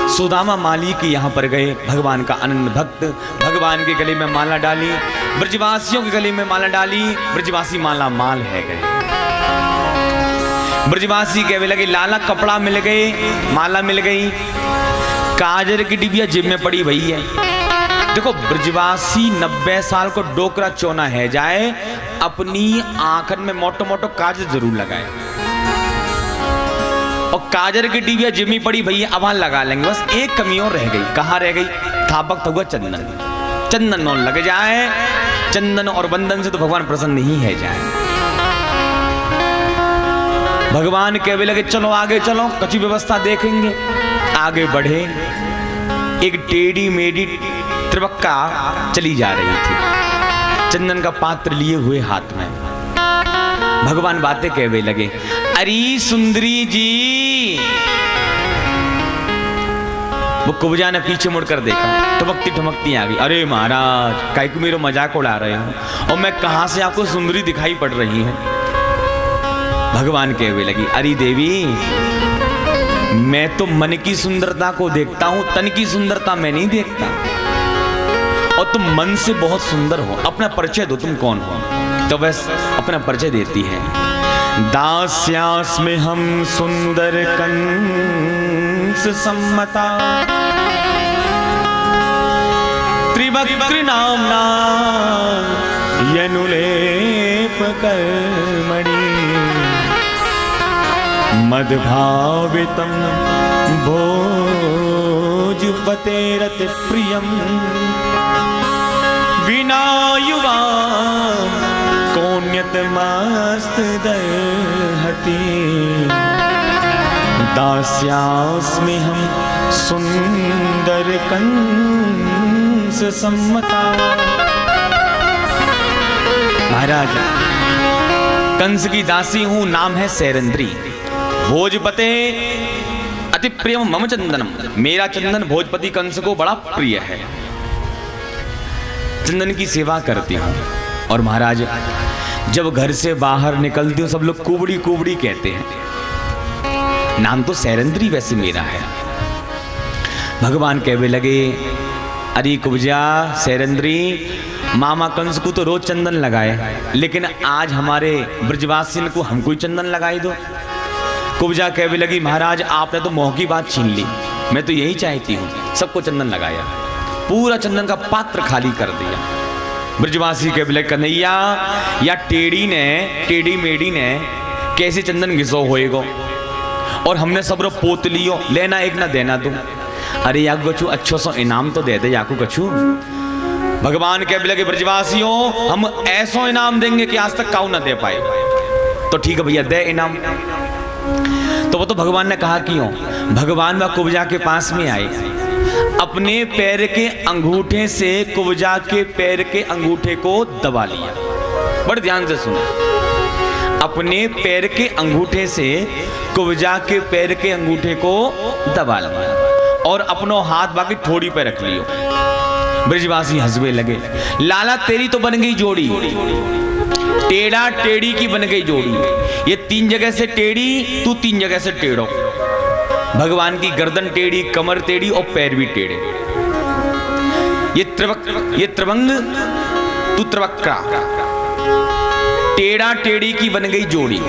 सुदामा माली के यहाँ पर गए, भगवान का अनन्य भक्त, भगवान के गले में माला डाली, ब्रजवासियों के गले में माला डाली, ब्रजवासी माला माल है गए। ब्रजवासी कहने लगे लाला कपड़ा मिल गए, माला मिल गई, काजर की डिबिया जेब में पड़ी भई है। देखो ब्रजवासी 90 साल को डोकरा चोना है जाए, अपनी आंखन में मोटो मोटो काजर जरूर लगाए, और काजर की डिबिया जेब में पड़ी भई है, अब वहां लगा लेंगे। बस एक कमी और रह गई, कहाँ रह गई? थापक हुआ चंदन, चंदन नौन लग जाए, चंदन और बंधन से तो भगवान प्रसन्न नहीं है जाए। भगवान कहने लगे चलो आगे चलो, कच्ची व्यवस्था देखेंगे। आगे बढ़े, एक टेढ़ी मेढ़ी त्रिवक्का चली जा रही थी, चंदन का पात्र लिए हुए हाथ में। भगवान बातें कहने लगे, अरे सुंदरी जी। वो कुब्जा ने पीछे मुड़कर देखा, ठमकती ठमकती आ गई। अरे महाराज काहे को मेरा मजाक उड़ा रहे हो, और मैं कहां से आपको सुंदरी दिखाई पड़ रही हूं? भगवान कहने लगी, अरे देवी मैं तो मन की सुंदरता को देखता हूं, तन की सुंदरता मैं नहीं देखता, और तुम मन से बहुत सुंदर हो। अपना परिचय दो, तुम कौन हो? तो वह अपना परिचय देती है, दास्यास में हम सुंदर कंस सम्मता, त्रिवक्र नामना यनुलेप कर्मणि, मदभावितम भोजपतेरत प्रियम, विना युवा कोन्यत मस्त दर्हति, दास्यास्मि हम सुंदर कंस सम्मता। महाराज कंस की दासी हूं, नाम है सैरंद्री, भोजपते अति प्रिय मम चंदनम, मेरा चंदन भोजपति कंस को बड़ा प्रिय है, चंदन की सेवा करती हूँ। और महाराज जब घर से बाहर निकलती हूँ सब लोग कुबड़ी कुबड़ी कहते हैं, नाम तो सैरंद्री वैसे मेरा है। भगवान कहने लगे, अरे कुब्जा सैरंद्री, मामा कंस को तो रोज चंदन लगाए, लेकिन आज हमारे ब्रजवासिन को हमको ही चंदन लगाई दो। कुब्जा कहने लगी, महाराज आपने तो मोह की बात छीन ली, मैं तो यही चाहती हूँ सबको चंदन लगाया, पूरा चंदन का पात्र खाली कर दिया। ब्रजवासी कहने लगे, कन्हैया या टेढ़ी मेढ़ी ने कैसे चंदन घिसो होएगो, और हमने सब रो पोत लियो, लेना एक ना देना तुम। अरे याकू कछु अच्छो सो इनाम तो दे दे याकू कछु। भगवान कहने लगे, ब्रजवासियों हम ऐसो इनाम देंगे कि आज तक काऊ ना दे पाए। तो ठीक है भैया दे इनाम। तो वो तो भगवान ने कहा क्यों? भगवान व कुब्जा के पास में आए, अपने पैर के अंगूठे से कुब्जा के पैर के अंगूठे को दबा लिया। बड़े ध्यान से सुनो, अपने पैर के अंगूठे से कुब्जा के पैर के अंगूठे को दबा लिया और अपनो हाथ बाकी थोड़ी पे रख लियो। ब्रजवासी हंसने लगे, लाला तेरी तो बन गई जोड़ी, टेढ़ा टेढ़ी की बन गई जोड़ी, ये 3 जगह से टेढ़ी, तू 3 जगह से टेढ़ो। भगवान की गर्दन टेढ़ी, कमर टेढ़ी और पैर भी टेढ़े। ये त्रिवंग तू त्रिवक्रा, टेढ़ा टेढ़ी की बन गई जोड़ी।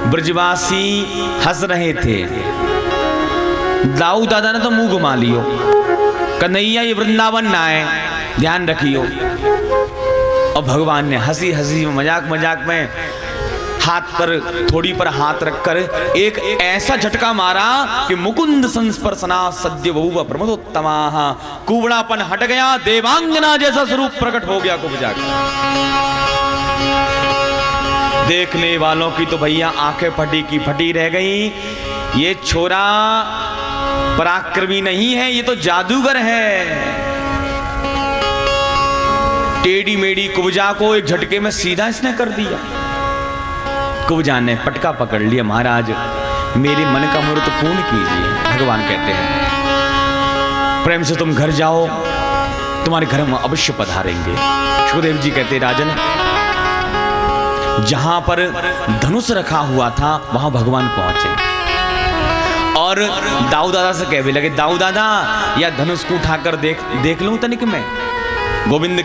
ब्रजवासी हंस रहे थे। दाऊ दादा ने तो मुंह घुमा लियो, कन्हैया ये वृंदावन ना है, ध्यान रखियो। और भगवान ने हंसी हंसी मजाक मजाक में हाथ पर थोड़ी पर हाथ रखकर एक ऐसा झटका मारा कि मुकुंद संस्पर्शना सद्य बहु प्रमदोत्तमा, कुबड़ापन हट गया, देवांगना जैसा स्वरूप प्रकट हो गया कुब्जा का। देखने वालों की तो भैया आंखें फटी की फटी रह गई। ये छोरा पराक्रमी नहीं है, ये तो जादूगर है। टेढ़ी मेढ़ी कुब्जा को एक झटके में सीधा इसने कर दिया। कुब्जा ने पटका पकड़ लिया, महाराज मेरे मन का मुहूर्त पूर्ण कीजिए। भगवान कहते हैं प्रेम से तुम घर जाओ, तुम्हारे घर में अवश्य पधारेंगे। सुखदेव जी कहते राजन, जहां पर धनुष रखा हुआ था वहां भगवान पहुंचे और दाऊ दादा से कहने लगे, दाऊ दादा या धनुष को उठाकर देख लूं तनिक मैं। गोविंद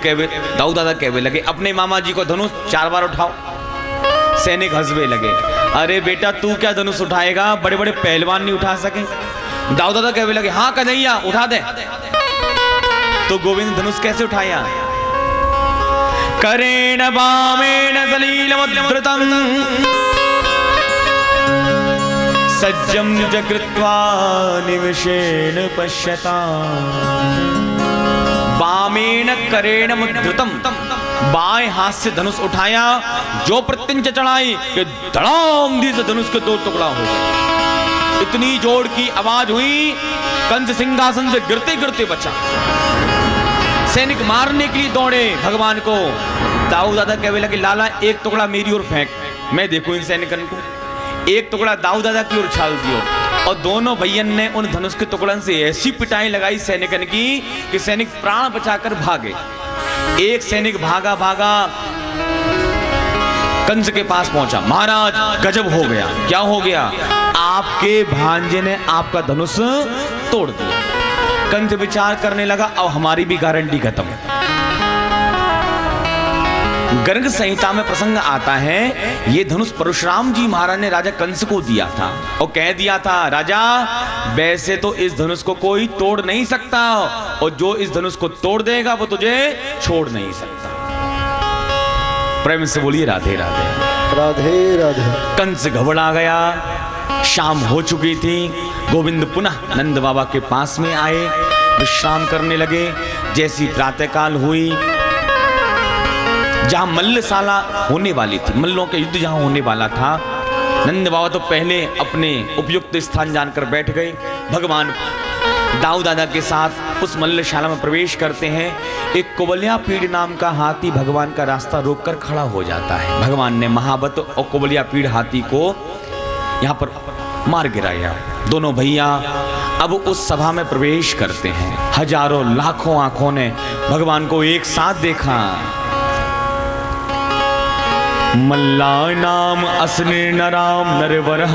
दाऊ दादा कहने लगे, अपने मामा जी को धनुष 4 बार उठाओ। सैनिक हंसने लगे, अरे बेटा तू क्या धनुष उठाएगा, बड़े बड़े पहलवान नहीं उठा सके। दाऊ दादा कहने लगे, हाँ कन्हैया उठा दे। तो गोविंद धनुष कैसे उठाया? करेण वामेन सलीलमुद्धृतं सज्जं जकृत्वा निविशेन पश्यता। वामेन करेण मुद्धृतं, बाएं हाथ से धनुष उठाया, जो प्रत्यंच चढ़ाई कि धड़ाम दी से धनुष के 2 टुकड़ा हो गए। इतनी जोर की आवाज हुई, कंस सिंहासन से गिरते गिरते बचा। सैनिक मारने के लिए दौड़े भगवान को। दाऊ दादा कहने लगे, लाला एक टुकड़ा मेरी ओर फेंक, मैं देखूं इन सैनिकन को। एक टुकड़ा दाऊ दादा की ओर छाल दियो और दोनों भैयन ने उन धनुष के टुकड़न से ऐसी पिटाई लगाई सैनिकन की कि सैनिक प्राण बचाकर भागे। एक सैनिक भागा भागा कंस के पास पहुंचा, महाराज गजब हो गया। क्या हो गया? आपके भांजे ने आपका धनुष तोड़ दिया। कंस विचार करने लगा, अब हमारी भी गारंटी खत्म है। गर्ग संहिता में प्रसंग आता है, ये धनुष परशुराम जी महाराज ने राजा कंस को दिया था और कह दिया था, राजा वैसे तो इस धनुष को कोई तोड़ नहीं सकता और जो इस धनुष को तोड़ देगा वो तुझे छोड़ नहीं सकता। प्रेम से बोलिए राधे राधे। राधे राधे। कंस घबरा गया। शाम हो चुकी थी। गोविंद पुनः नंद बाबा के पास में आए, विश्राम करने लगे। जैसी प्रातःकाल हुई, जहां मल्लशाला होने वाली थी, मल्लों के युद्ध जहां होने वाला था, नंद बाबा तो पहले अपने उपयुक्त स्थान जानकर बैठ गए। भगवान दाऊ दादा के साथ उस मल्लशाला में प्रवेश करते हैं। एक कुबलिया पीड़ नाम का हाथी भगवान का रास्ता रोककर खड़ा हो जाता है। भगवान ने महाबत और कुबलिया पीड़ हाथी को यहाँ पर मार गिराया। दोनों भैया अब उस सभा में प्रवेश करते हैं। हजारों लाखों आंखों ने भगवान को एक साथ देखा। मल्ला नाम अस्नि नराम नरवरः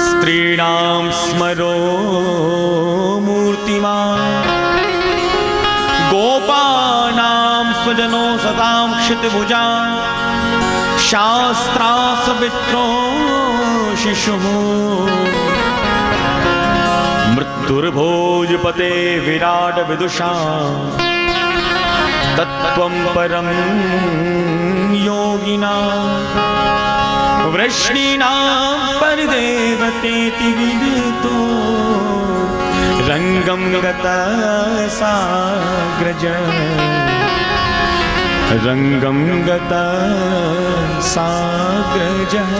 स्त्रीणाम स्मरो मूर्तिमान गोपानाम स्वजनो सताम क्षितिभुजा शास्त्रासवित्रो शिशुः मृत्युर्भोजपते विराट विदुषा तत्त्वं परम योगिना वृष्णीनां परदेवतेति विदितो रंगं गतः साग्रज रंगं गतः साग्रजः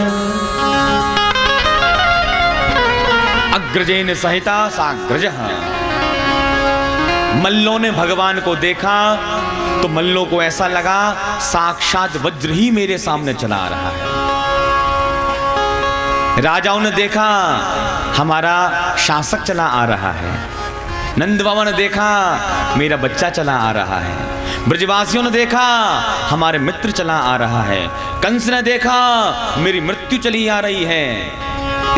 अग्रजेन सहिता साग्रजः। मल्लों ने भगवान को देखा तो मल्लों को ऐसा लगा साक्षात वज्र ही मेरे सामने चला आ रहा है। राजाओं ने देखा हमारा शासक चला आ रहा है। नंद बाबा ने देखा मेरा बच्चा चला आ रहा है। ब्रजवासियों ने देखा हमारे मित्र चला आ रहा है। कंस ने देखा मेरी मृत्यु चली आ रही है।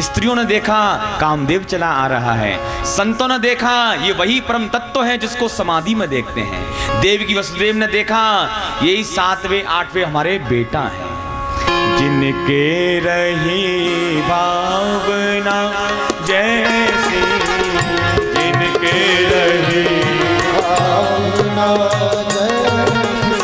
स्त्रियों ने देखा कामदेव चला आ रहा है। संतों ने देखा ये वही परम तत्व है जिसको समाधि में देखते हैं। देवकी वसुदेव ने देखा यही 7वें 8वें हमारे बेटा है। जिनके रही भावना जैसी, जिनके रही भावना जैसी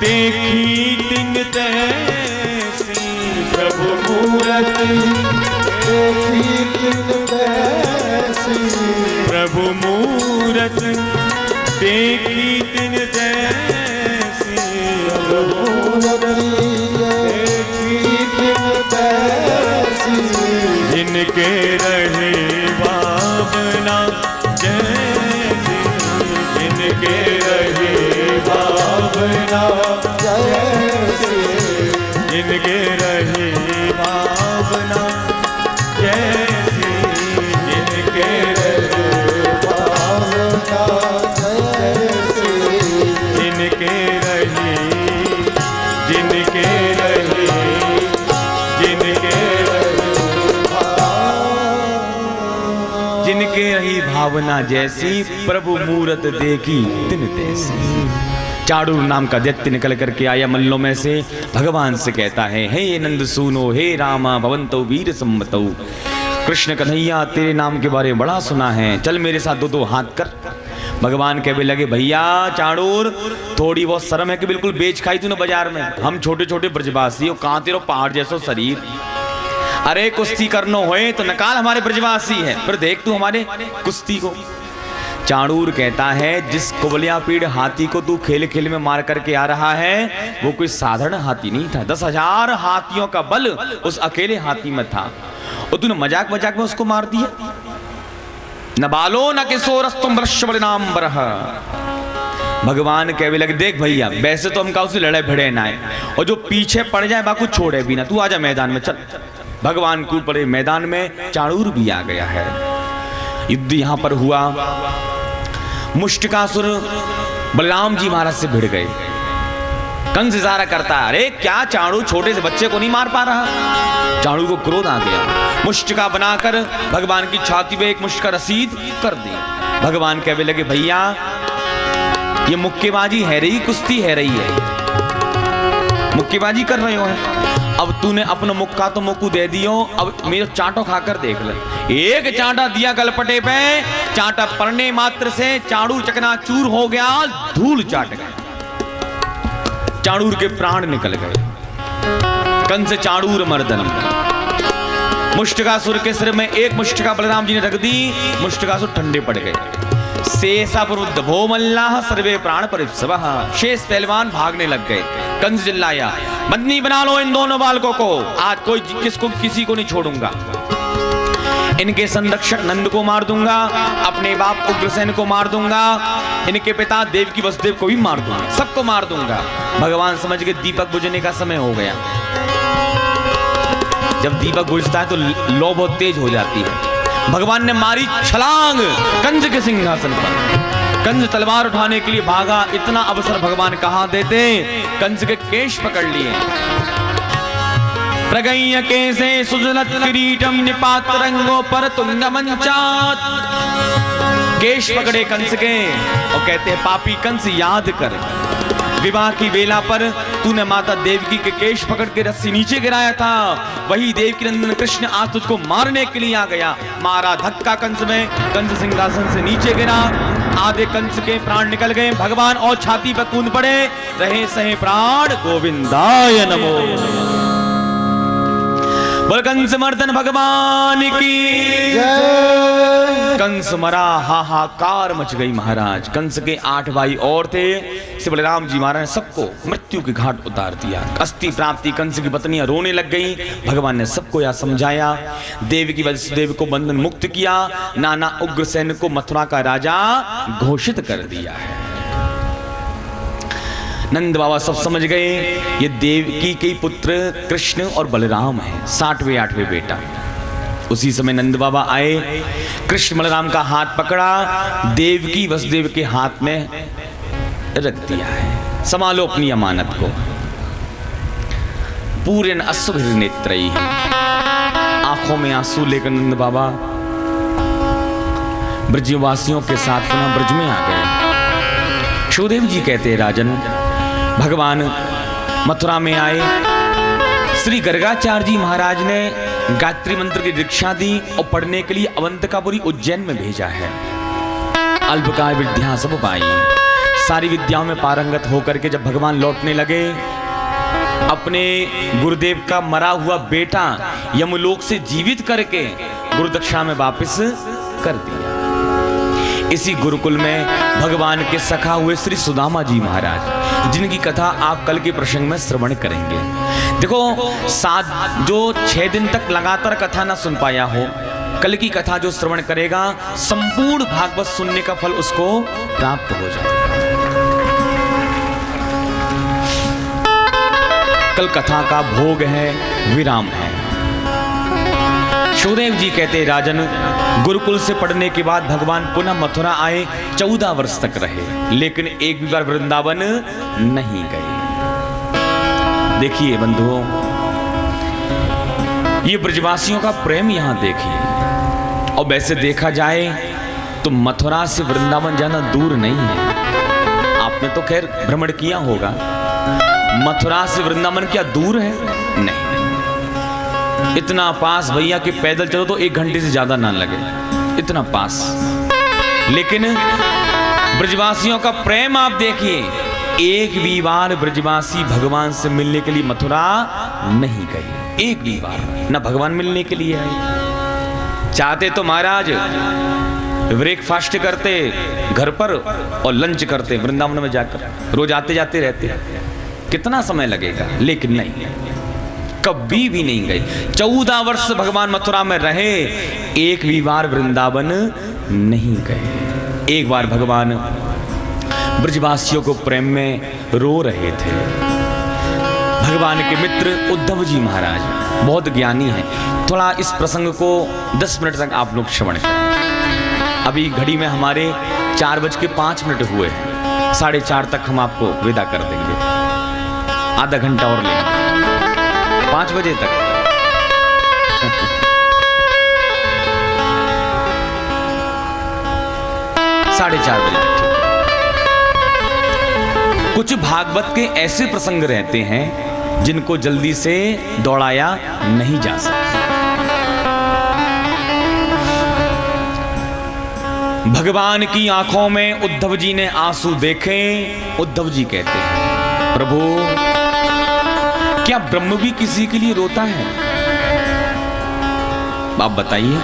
देखी तिन तैसी, प्रभु मूरत देखी तिन तैसी, प्रभु मूरत देखी तिन तैसी, प्रभु मूरत देखी तिन तैसी, जिनके रहे भावना जैसी, जिनके रहे भावना जैसी, जिनके रहे भावना जैसी, जिनके रहे भावना जैसी, जिनके रहे, जिनके रहे, जिनके जिनके रही भावना जैसी, प्रभु मूरत देखी तिन तैसी। चाणूर नाम का दैत्य निकल करके आया मल्लों में से, भगवान से कहता है, हे नंद सुनो, हे रामा भवंतो वीर सम्मतौ, कृष्ण कन्हैया तेरे नाम के बारे में बड़ा सुना है, चल मेरे साथ दो दो हाथ कर। भगवान कहने लगे, भैया चाणूर थोड़ी बहुत शर्म है कि बिल्कुल बेच खाई तूने बाजार में, हम छोटे छोटे ब्रजवासी हो, कहाँ तेरा पहाड़ जैसो शरीर, अरे कुश्ती करनो होए तो नकाल हमारे ब्रजवासी है, पर देख तू हमारे कुश्ती को। चाणूर कहता है, जिस कुबलिया पीड़ हाथी को तू खेल खेल में मार करके आ रहा है, वो कोई साधारण हाथी नहीं था, 10,000 हाथियों का बल उस अकेले हाथी में था, और तूने मजाक मजाक में उसको मार दिया। न बालो न किशोरस्तुम वृषभनाम बरह। भगवान कहने लगे, देख भैया वैसे तो हम का उससे लड़े भिड़े ना है, और जो पीछे पड़ जाए बाकू छोड़े भी ना, तू आजा मैदान में चल। भगवान कूद पड़े मैदान में, चाणूर भी आ गया है। युद्ध यहां पर हुआ, मुष्टिकासुर बलराम जी महाराज से भिड़ गए। कंस इशारा करता, अरे क्या चाणूर छोटे से बच्चे को नहीं मार पा रहा। चाणूर को क्रोध आ गया, मुष्टिका बनाकर भगवान की छाती पे एक मुष्टिका रसीद कर दी। भगवान कहने लगे, भैया ये मुक्केबाजी है रही, कुश्ती है रही है, मुक्केबाजी कर रहे हो है, अब तूने अपना मुक्का तो मुक्कू दे दियो, अब मेरे चांटो खाकर देख ले। एक चांटा दिया गलपटे पे, चांटा पड़ने मात्र से चाणूर चकनाचूर हो गया, धूल चाट गया, चाणूर के प्राण निकल गए। कंस चाणूर मर्दन। मुष्टिकासुर के सिर में एक मुष्टिका बलराम जी ने रख दी, मुष्टिकासुर ठंडे पड़ गए। शेषा प्रवृद्ध भो मल्लाह सर्वे प्राण परिप्सवः। शेष पहलवान भागने लग गए। कंस चिल्लाया, बंदी बना लो इन दोनों बालकों को, आज कोई किसी को नहीं छोड़ूंगा। इनके संरक्षक नंद को मार दूंगा, अपने बाप उग्रसेन को मार दूंगा, इनके पिता देवकी वसुदेव को भी मार दूंगा, सबको मार दूंगा। भगवान समझ के दीपक बुझने का समय हो गया। जब दीपक बुझता है तो लौ बहुत तेज हो जाती है। भगवान ने मारी छलांग कंस के सिंहासन पर। कंस तलवार उठाने के लिए भागा, इतना अवसर भगवान कहां देते, कंस के केश पकड़ लिए। प्रगय्य केसे सुजलत किरीटम निपात रंगों पर तुंग मंचात। केश पकड़े कंस के और कहते हैं, पापी कंस याद कर, विवाह की वेला पर तूने माता देवकी के केश पकड़ के रस्सी नीचे गिराया था, वही देवकी नंदन कृष्ण आज तुझको मारने के लिए आ गया। मारा धक्का कंस में, कंस सिंहासन से नीचे गिरा, आधे कंस के प्राण निकल गए। भगवान और छाती पर कूद पड़े, रहे सहे प्राण गोविंदाय नमो। बोल कंस मर्दन भगवान की जय। कंस मरा, हाहाकार मच गई महाराज। कंस के 8 भाई और थे, श्री बलराम जी महाराज ने सबको मृत्यु के घाट उतार दिया। अस्थि प्राप्ति कंस की पत्नियां रोने लग गई। भगवान ने सबको यह समझाया, देवकी वसुदेव को बंधन मुक्त किया, नाना उग्रसेन को मथुरा का राजा घोषित कर दिया है। नंद बाबा सब समझ गए, ये देवकी के पुत्र कृष्ण और बलराम है, 60वें 8वें बेटा। उसी समय नंद बाबा आए, कृष्ण बलराम का हाथ पकड़ा, देवकी वसुदेव के हाथ में रख दिया है, संभालो अपनी अमानत को। पूरे अश्रु नेत्रयी, आंखों में आंसू लेकर नंद बाबा ब्रजवासियों के साथ पुनः ब्रज में आ गए। सुखदेव जी कहते हैं, राजन भगवान मथुरा में आए, श्री गर्गाचार्य जी महाराज ने गायत्री मंत्र की दीक्षा दी और पढ़ने के लिए अवंतिकापुरी उज्जैन में भेजा है। अल्पकाय विद्या सब पाई, सारी विद्याओं में पारंगत होकर के जब भगवान लौटने लगे, अपने गुरुदेव का मरा हुआ बेटा यमलोक से जीवित करके गुरुदक्षा में वापस कर दिया। इसी गुरुकुल में भगवान के सखा हुए श्री सुदामा जी महाराज, जिनकी कथा आप कल के प्रसंग में श्रवण करेंगे। देखो, 6 दिन तक लगातार कथा ना सुन पाया हो, कल की कथा जो श्रवण करेगा संपूर्ण भागवत सुनने का फल उसको प्राप्त हो जाएगा। कल कथा का भोग है, विराम है। सुखदेव जी कहते, राजन, गुरुकुल से पढ़ने के बाद भगवान पुनः मथुरा आए, 14 वर्ष तक रहे, लेकिन एक भी बार वृंदावन नहीं गए। देखिए बंधुओं, ये ब्रजवासियों का प्रेम यहां देखिए। और वैसे देखा जाए तो मथुरा से वृंदावन जाना दूर नहीं है। आपने तो खैर भ्रमण किया होगा, मथुरा से वृंदावन क्या दूर है? नहीं, इतना पास भैया कि पैदल चलो तो 1 घंटे से ज्यादा ना लगे, इतना पास। लेकिन ब्रजवासियों का प्रेम आप देखिए, एक भी बार ब्रजवासी भगवान से मिलने के लिए मथुरा नहीं गए, एक भी बार ना भगवान मिलने के लिए आए। चाहते तो महाराज ब्रेकफास्ट करते घर पर और लंच करते वृंदावन में जाकर, रोज आते जाते रहते, कितना समय लगेगा, लेकिन नहीं, कभी भी नहीं गए। 14 वर्ष भगवान मथुरा में रहे, एक भी बार वृंदावन नहीं गए। एक बार भगवान ब्रजवासियों को प्रेम में रो रहे थे। भगवान के मित्र उद्धव जी महाराज बहुत ज्ञानी हैं, थोड़ा इस प्रसंग को 10 मिनट तक आप लोग श्रवण करें। अभी घड़ी में हमारे 4:05 हुए हैं, 4:30 तक हम आपको विदा कर देंगे, आधा घंटा और लेंगे, 5 बजे तक। साढ़े 4 बजे तक। कुछ भागवत के ऐसे प्रसंग रहते हैं जिनको जल्दी से दौड़ाया नहीं जा सकता। भगवान की आंखों में उद्धव जी ने आंसू देखे। उद्धव जी कहते हैं, प्रभु, क्या ब्रह्म भी किसी के लिए रोता है? आप बताइए।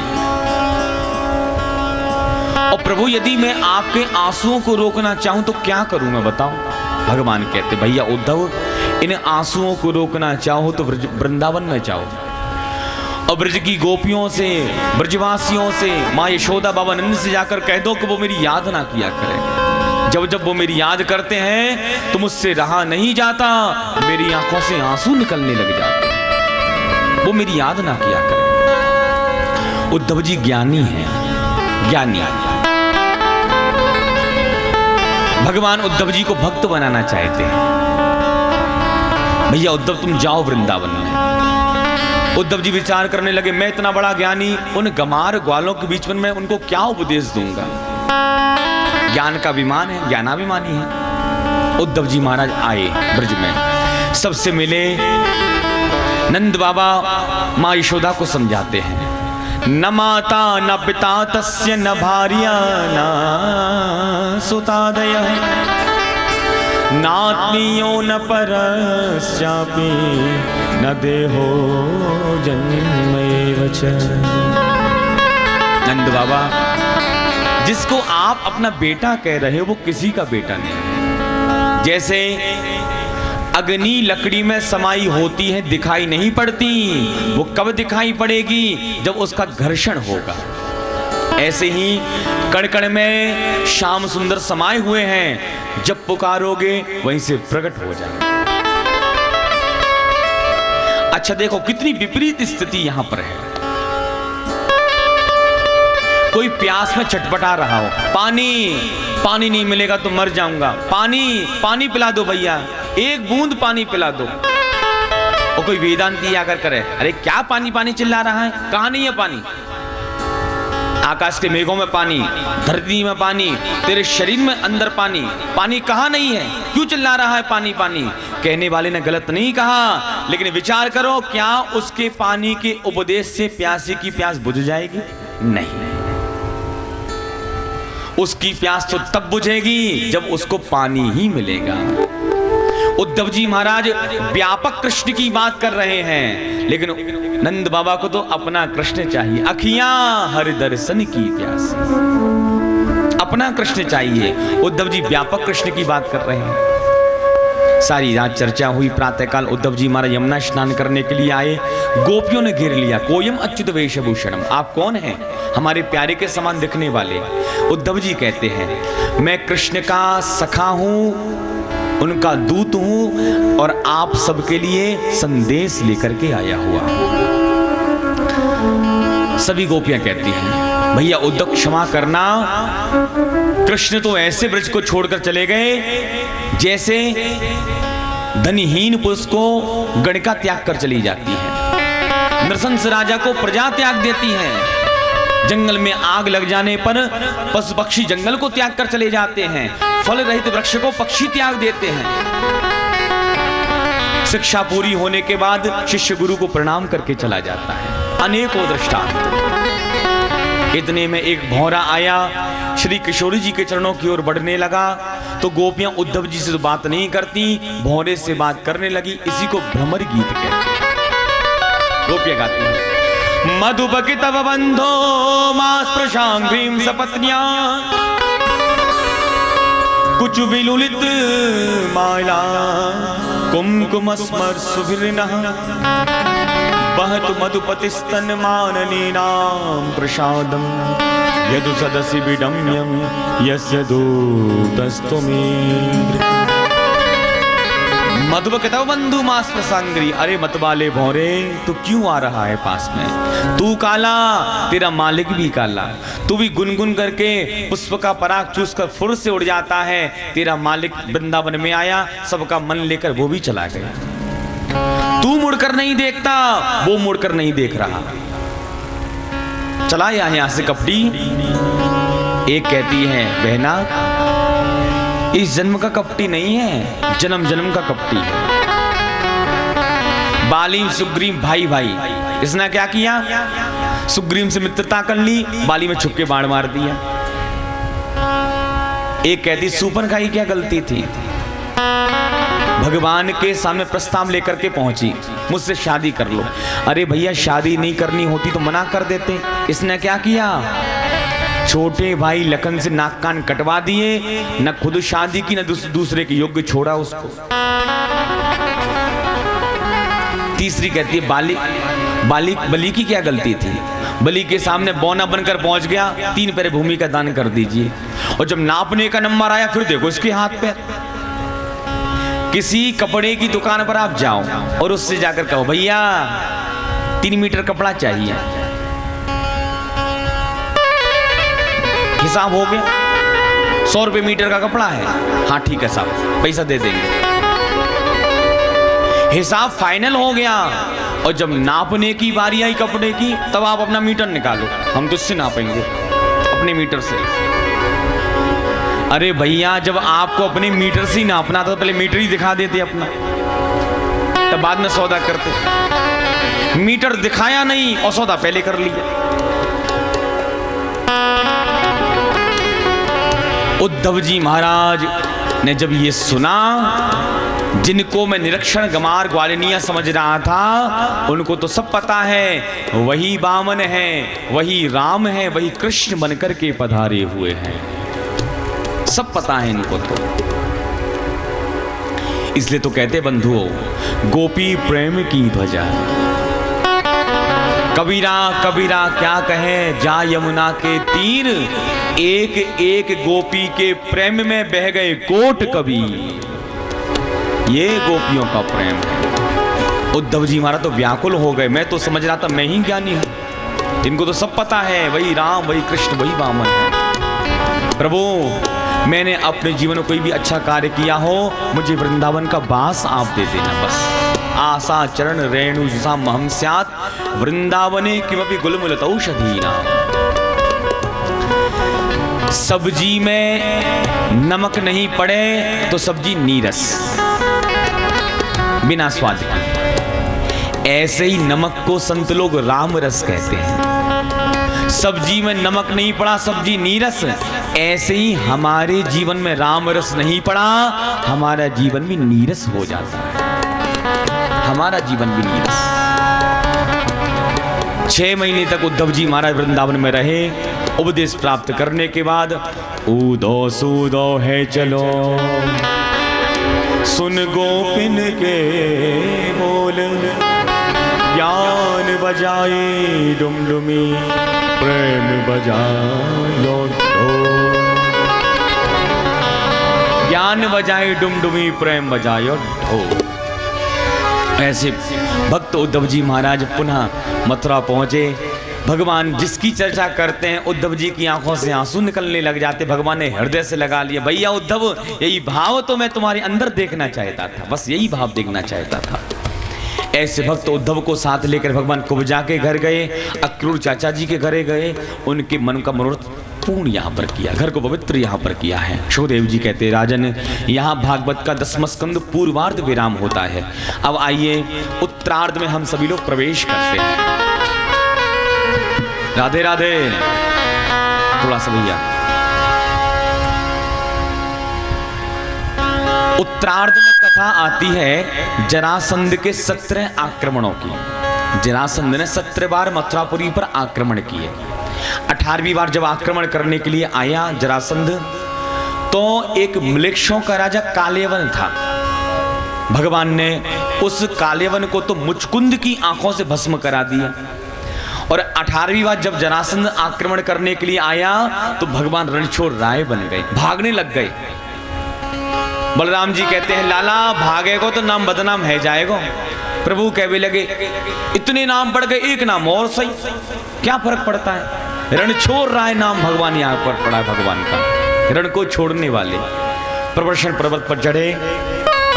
और प्रभु, यदि मैं आपके आंसुओं को रोकना चाहूं तो क्या करूं मैं, बताओ। भगवान कहते, भैया उद्धव, इन आंसुओं को रोकना चाहो तो वृंदावन में जाओ और ब्रज की गोपियों से, ब्रजवासियों से, माँ यशोदा, बाबा नंद से जाकर कह दो कि वो मेरी याद ना किया करें। जब जब वो मेरी याद करते हैं तो मुझसे रहा नहीं जाता, मेरी आंखों से आंसू निकलने लग जाते, वो मेरी याद ना किया करें। उद्धव जी ज्ञानी हैं, ज्ञानी। भगवान उद्धव जी को भक्त बनाना चाहते हैं। भैया उद्धव, तुम जाओ वृंदावन में। उद्धव जी विचार करने लगे, मैं इतना बड़ा ज्ञानी, उन गमार ग्वालों के बीच में मैं उनको क्या उपदेश दूंगा? ज्ञान का अभिमान है, ज्ञानाभिमानी है। उद्धव जी महाराज आए ब्रज में, सबसे मिले। नंद बाबा माँ यशोदा को समझाते हैं, न माता न पिता तस्य न भार्या न सुतादयः नात्मीयो न परस्यापि न देहो जन्मैव च। नंद बाबा, जिसको आप अपना बेटा कह रहे हो वो किसी का बेटा नहीं है। जैसे अग्नि लकड़ी में समाई होती है, दिखाई नहीं पड़ती, वो कब दिखाई पड़ेगी? जब उसका घर्षण होगा। ऐसे ही कण कण में श्याम सुंदर समाये हुए हैं, जब पुकारोगे वहीं से प्रकट हो जाएगा। अच्छा देखो कितनी विपरीत स्थिति यहां पर है। कोई प्यास में छटपटा रहा हो, पानी पानी नहीं मिलेगा तो मर जाऊंगा, पानी पानी पिला दो भैया, एक बूंद पानी पिला दो। और कोई वेदांती आकर करे, अरे क्या पानी पानी चिल्ला रहा है, कहां नहीं है पानी? आकाश के मेघों में पानी, धरती में पानी, तेरे शरीर में अंदर पानी, पानी कहां नहीं है, क्यों चिल्ला रहा है पानी पानी? कहने वाले ने गलत नहीं कहा, लेकिन विचार करो, क्या उसके पानी के उपदेश से प्यासे की प्यास बुझ जाएगी? नहीं। उसकी प्यास तो तब बुझेगी जब उसको पानी ही मिलेगा। उद्धव जी महाराज व्यापक कृष्ण की बात कर रहे हैं, लेकिन नंद बाबा को तो अपना कृष्ण चाहिए। अखियां हर दर्शन की प्यास, अपना कृष्ण चाहिए। उद्धव जी व्यापक कृष्ण की बात कर रहे हैं। सारी रात चर्चा हुई। प्रातःकाल उद्धव जी महाराज यमुना स्नान करने के लिए आए। गोपियों ने घेर लिया। कोयम अच्युत वेशभूषणम, आप कौन हैं? हमारे प्यारे के समान दिखने वाले। उद्धव जी कहते हैं, मैं कृष्ण का सखा हूं, उनका दूत हूं और आप सबके लिए संदेश लेकर के आया हुआ। सभी गोपियां कहती हैं, भैया उद्धव क्षमा करना, कृष्ण तो ऐसे ब्रज को छोड़कर चले गए जैसे धनहीन पुरुष को गणिका त्याग कर चली जाती है, नृशंस राजा को प्रजा त्याग देती है, जंगल में आग लग जाने पर पशु पक्षी जंगल को त्याग कर चले जाते हैं, फल रहित वृक्ष को पक्षी त्याग देते हैं। शिक्षा पूरी होने के बाद शिष्य गुरु को प्रणाम करके चला जाता है। अनेकों दृष्टांत। इतने में एक भौरा आया, श्री किशोरी जी के चरणों की ओर बढ़ने लगा, तो गोपियां उद्धव जी से तो बात नहीं करती, भौरे से बात करने लगी। इसी को भ्रमर गीत कहते हैं। गोपियां गाती हैं, मधुपकी तव बंधो मास प्रशांग्रीम सपत्न्या, कुछ विलुलित माला कुमकुम स्मर सुभिर्नः, बहतु मधुपतिस्तन माननीनां प्रसादम, यदु सदसि विडम्यम यस्य दूतस्तुमेन्द्र। मधुपकितव बंधु मास प्रसंगरी, अरे मत वाले भौरे, तू क्यों आ रहा है पास में? तू काला, तेरा मालिक भी काला। तू भी गुनगुन करके पुष्प का पराग चूस कर फुर से उड़ जाता है। तेरा मालिक वृंदावन में आया, सबका मन लेकर वो भी चला गया। तू मुड़कर नहीं देखता, वो मुड़कर नहीं देख रहा। चला यहां से कपटी। एक कहती है, बहना इस जन्म का कपटी नहीं है, जन्म जन्म का कपटी है। बाली सुग्रीव भाई भाई, इसने क्या किया? सुग्रीव से मित्रता कर ली, बाली में छुप के बाण मार दिया। एक कहती, सूपन का ही क्या गलती थी? भगवान के सामने प्रस्ताव लेकर के पहुंची, मुझसे शादी कर लो। अरे भैया, शादी नहीं करनी होती तो मना कर देते। इसने क्या किया? छोटे भाई लखन से नाक कान कटवा दिए, न खुद शादी की न दूसरे के योग्य छोड़ा उसको। तीसरी कहती है, बलि की क्या गलती थी? बलि के सामने बौना बनकर पहुंच गया, 3 पैर भूमि का दान कर दीजिए। और जब नापने का नंबर आया, फिर देखो इसके हाथ पे। किसी कपड़े की दुकान पर आप जाओ और उससे जाकर कहो, भैया 3 मीटर कपड़ा चाहिए। हिसाब हो गया, 100 रुपए मीटर का कपड़ा है। हाँ ठीक है साहब, पैसा दे देंगे। हिसाब फाइनल हो गया। और जब नापने की बारी आई कपड़े की, तब आप अपना मीटर निकालो, हम तो इससे नापेंगे, अपने मीटर से। अरे भैया, जब आपको अपने मीटर से ही नापना था तो पहले मीटर ही दिखा देते अपना, तब बाद में सौदा करते। मीटर दिखाया नहीं और सौदा पहले कर लिया। उद्धव जी महाराज ने जब ये सुना, जिनको मैं निरीक्षण गमार ग्वालिनिया समझ रहा था, उनको तो सब पता है, वही वामन है, वही राम है, वही कृष्ण बनकर के पधारे हुए हैं। सब पता है इनको तो। इसलिए तो कहते बंधुओं, गोपी प्रेम की ध्वजा। कबीरा कबीरा क्या कहे, जा यमुना के तीर, एक एक गोपी के प्रेम में बह गए कोट कबीर। ये गोपियों का प्रेम है। उद्धव जी महाराज तो व्याकुल हो गए। मैं तो समझ रहा था मैं ही ज्ञानी हूं, इनको तो सब पता है, वही राम, वही कृष्ण, वही वामन है। प्रभु, मैंने अपने जीवन में कोई भी अच्छा कार्य किया हो, मुझे वृंदावन का वास आप दे देना बस। आशा चरण रेणु जुषा महम स्यात्, वृंदावने किमपि गुलमुलतौषधीना। सब्जी में नमक नहीं पड़े तो सब्जी नीरस, बिना स्वाद के। ऐसे ही नमक को संत लोग राम रस कहते हैं। सब्जी में नमक नहीं पड़ा, सब्जी नीरस, ऐसे ही हमारे जीवन में राम रस नहीं पड़ा, हमारा जीवन भी नीरस हो जाता है, हमारा जीवन भी नीरस। 6 महीने तक उद्धव जी महाराज वृंदावन में रहे। उपदेश प्राप्त करने के बाद ऊदो सूदो है चलो, सुन गोपिन के बोल, ज्ञान बजाए डुमडुमी, प्रेम बजायो ढोल। ज्ञान बजाए डुमडुमी, प्रेम बजायो ढोल। ऐसे भक्त उद्धव जी महाराज पुनः मथुरा पहुंचे। भगवान जिसकी चर्चा करते हैं उद्धव जी की आंखों से आंसू निकलने लग जाते। भगवान ने हृदय से लगा लिया, भैया उद्धव, यही भाव तो मैं तुम्हारे अंदर देखना चाहता था, बस यही भाव देखना चाहता था। ऐसे भक्त उद्धव को साथ लेकर भगवान कुब्जा के घर गए, अक्रूर चाचा जी के घरे गए, उनके मन का मनोरथ पूर्ण यहाँ पर किया, घर को पवित्र यहाँ पर किया है। सुखदेव जी कहते, राजन, यहाँ भागवत का 10वां स्कंद पूर्वार्ध विराम होता है। अब आइए उत्तरार्ध में हम सभी लोग प्रवेश करते हैं। राधे राधे। थोड़ा सा भैया, उत्तरार्ध में कथा आती है जरासंध के 17 आक्रमणों की। जरासंध ने 17 बार मथुरापुरी पर आक्रमण किए। 18वीं बार जब आक्रमण करने के लिए आया जरासंध, तो एक म्लेच्छों का राजा कालेवन था। भगवान ने उस कालेवन को तो मुचकुंद की आंखों से भस्म करा दिया। और 18वीं बार जब जरासंध आक्रमण करने के लिए आया तो भगवान रणछोड़ राय बन गए, भागने लग गए। बलराम जी कहते हैं, लाला भागेगो तो नाम बदनाम है जाएगो। प्रभु कहने लगे, इतने नाम पड़ गए, एक नाम और सही, क्या फर्क पड़ता है। रणछोड़ राय नाम भगवान यहाँ पर पड़ा है, भगवान का, रण को छोड़ने वाले। प्रवर्षण पर्वत पर चढ़े,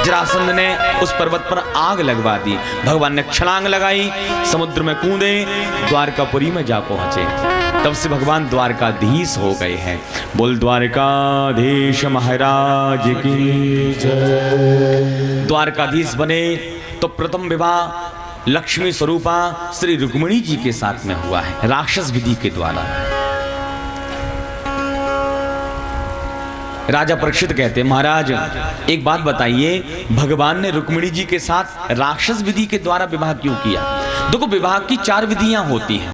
जरासंध ने उस पर्वत पर आग लगवा दी। भगवान ने छलांग लगाई, समुद्र में कूदे, द्वारकापुरी में जा पहुंचे। तब से भगवान द्वारकाधीश हो गए हैं। बोल द्वारकाधीश महाराज की जय। द्वारकाधीश बने तो प्रथम विवाह लक्ष्मी स्वरूपा श्री रुक्मिणी जी के साथ में हुआ है, राक्षस विधि के द्वारा। राजा परीक्षित कहते, महाराज एक बात बताइए, भगवान ने रुक्मिणी जी के साथ राक्षस विधि के द्वारा विवाह क्यों किया? देखो, विवाह की 4 विधियां होती हैं।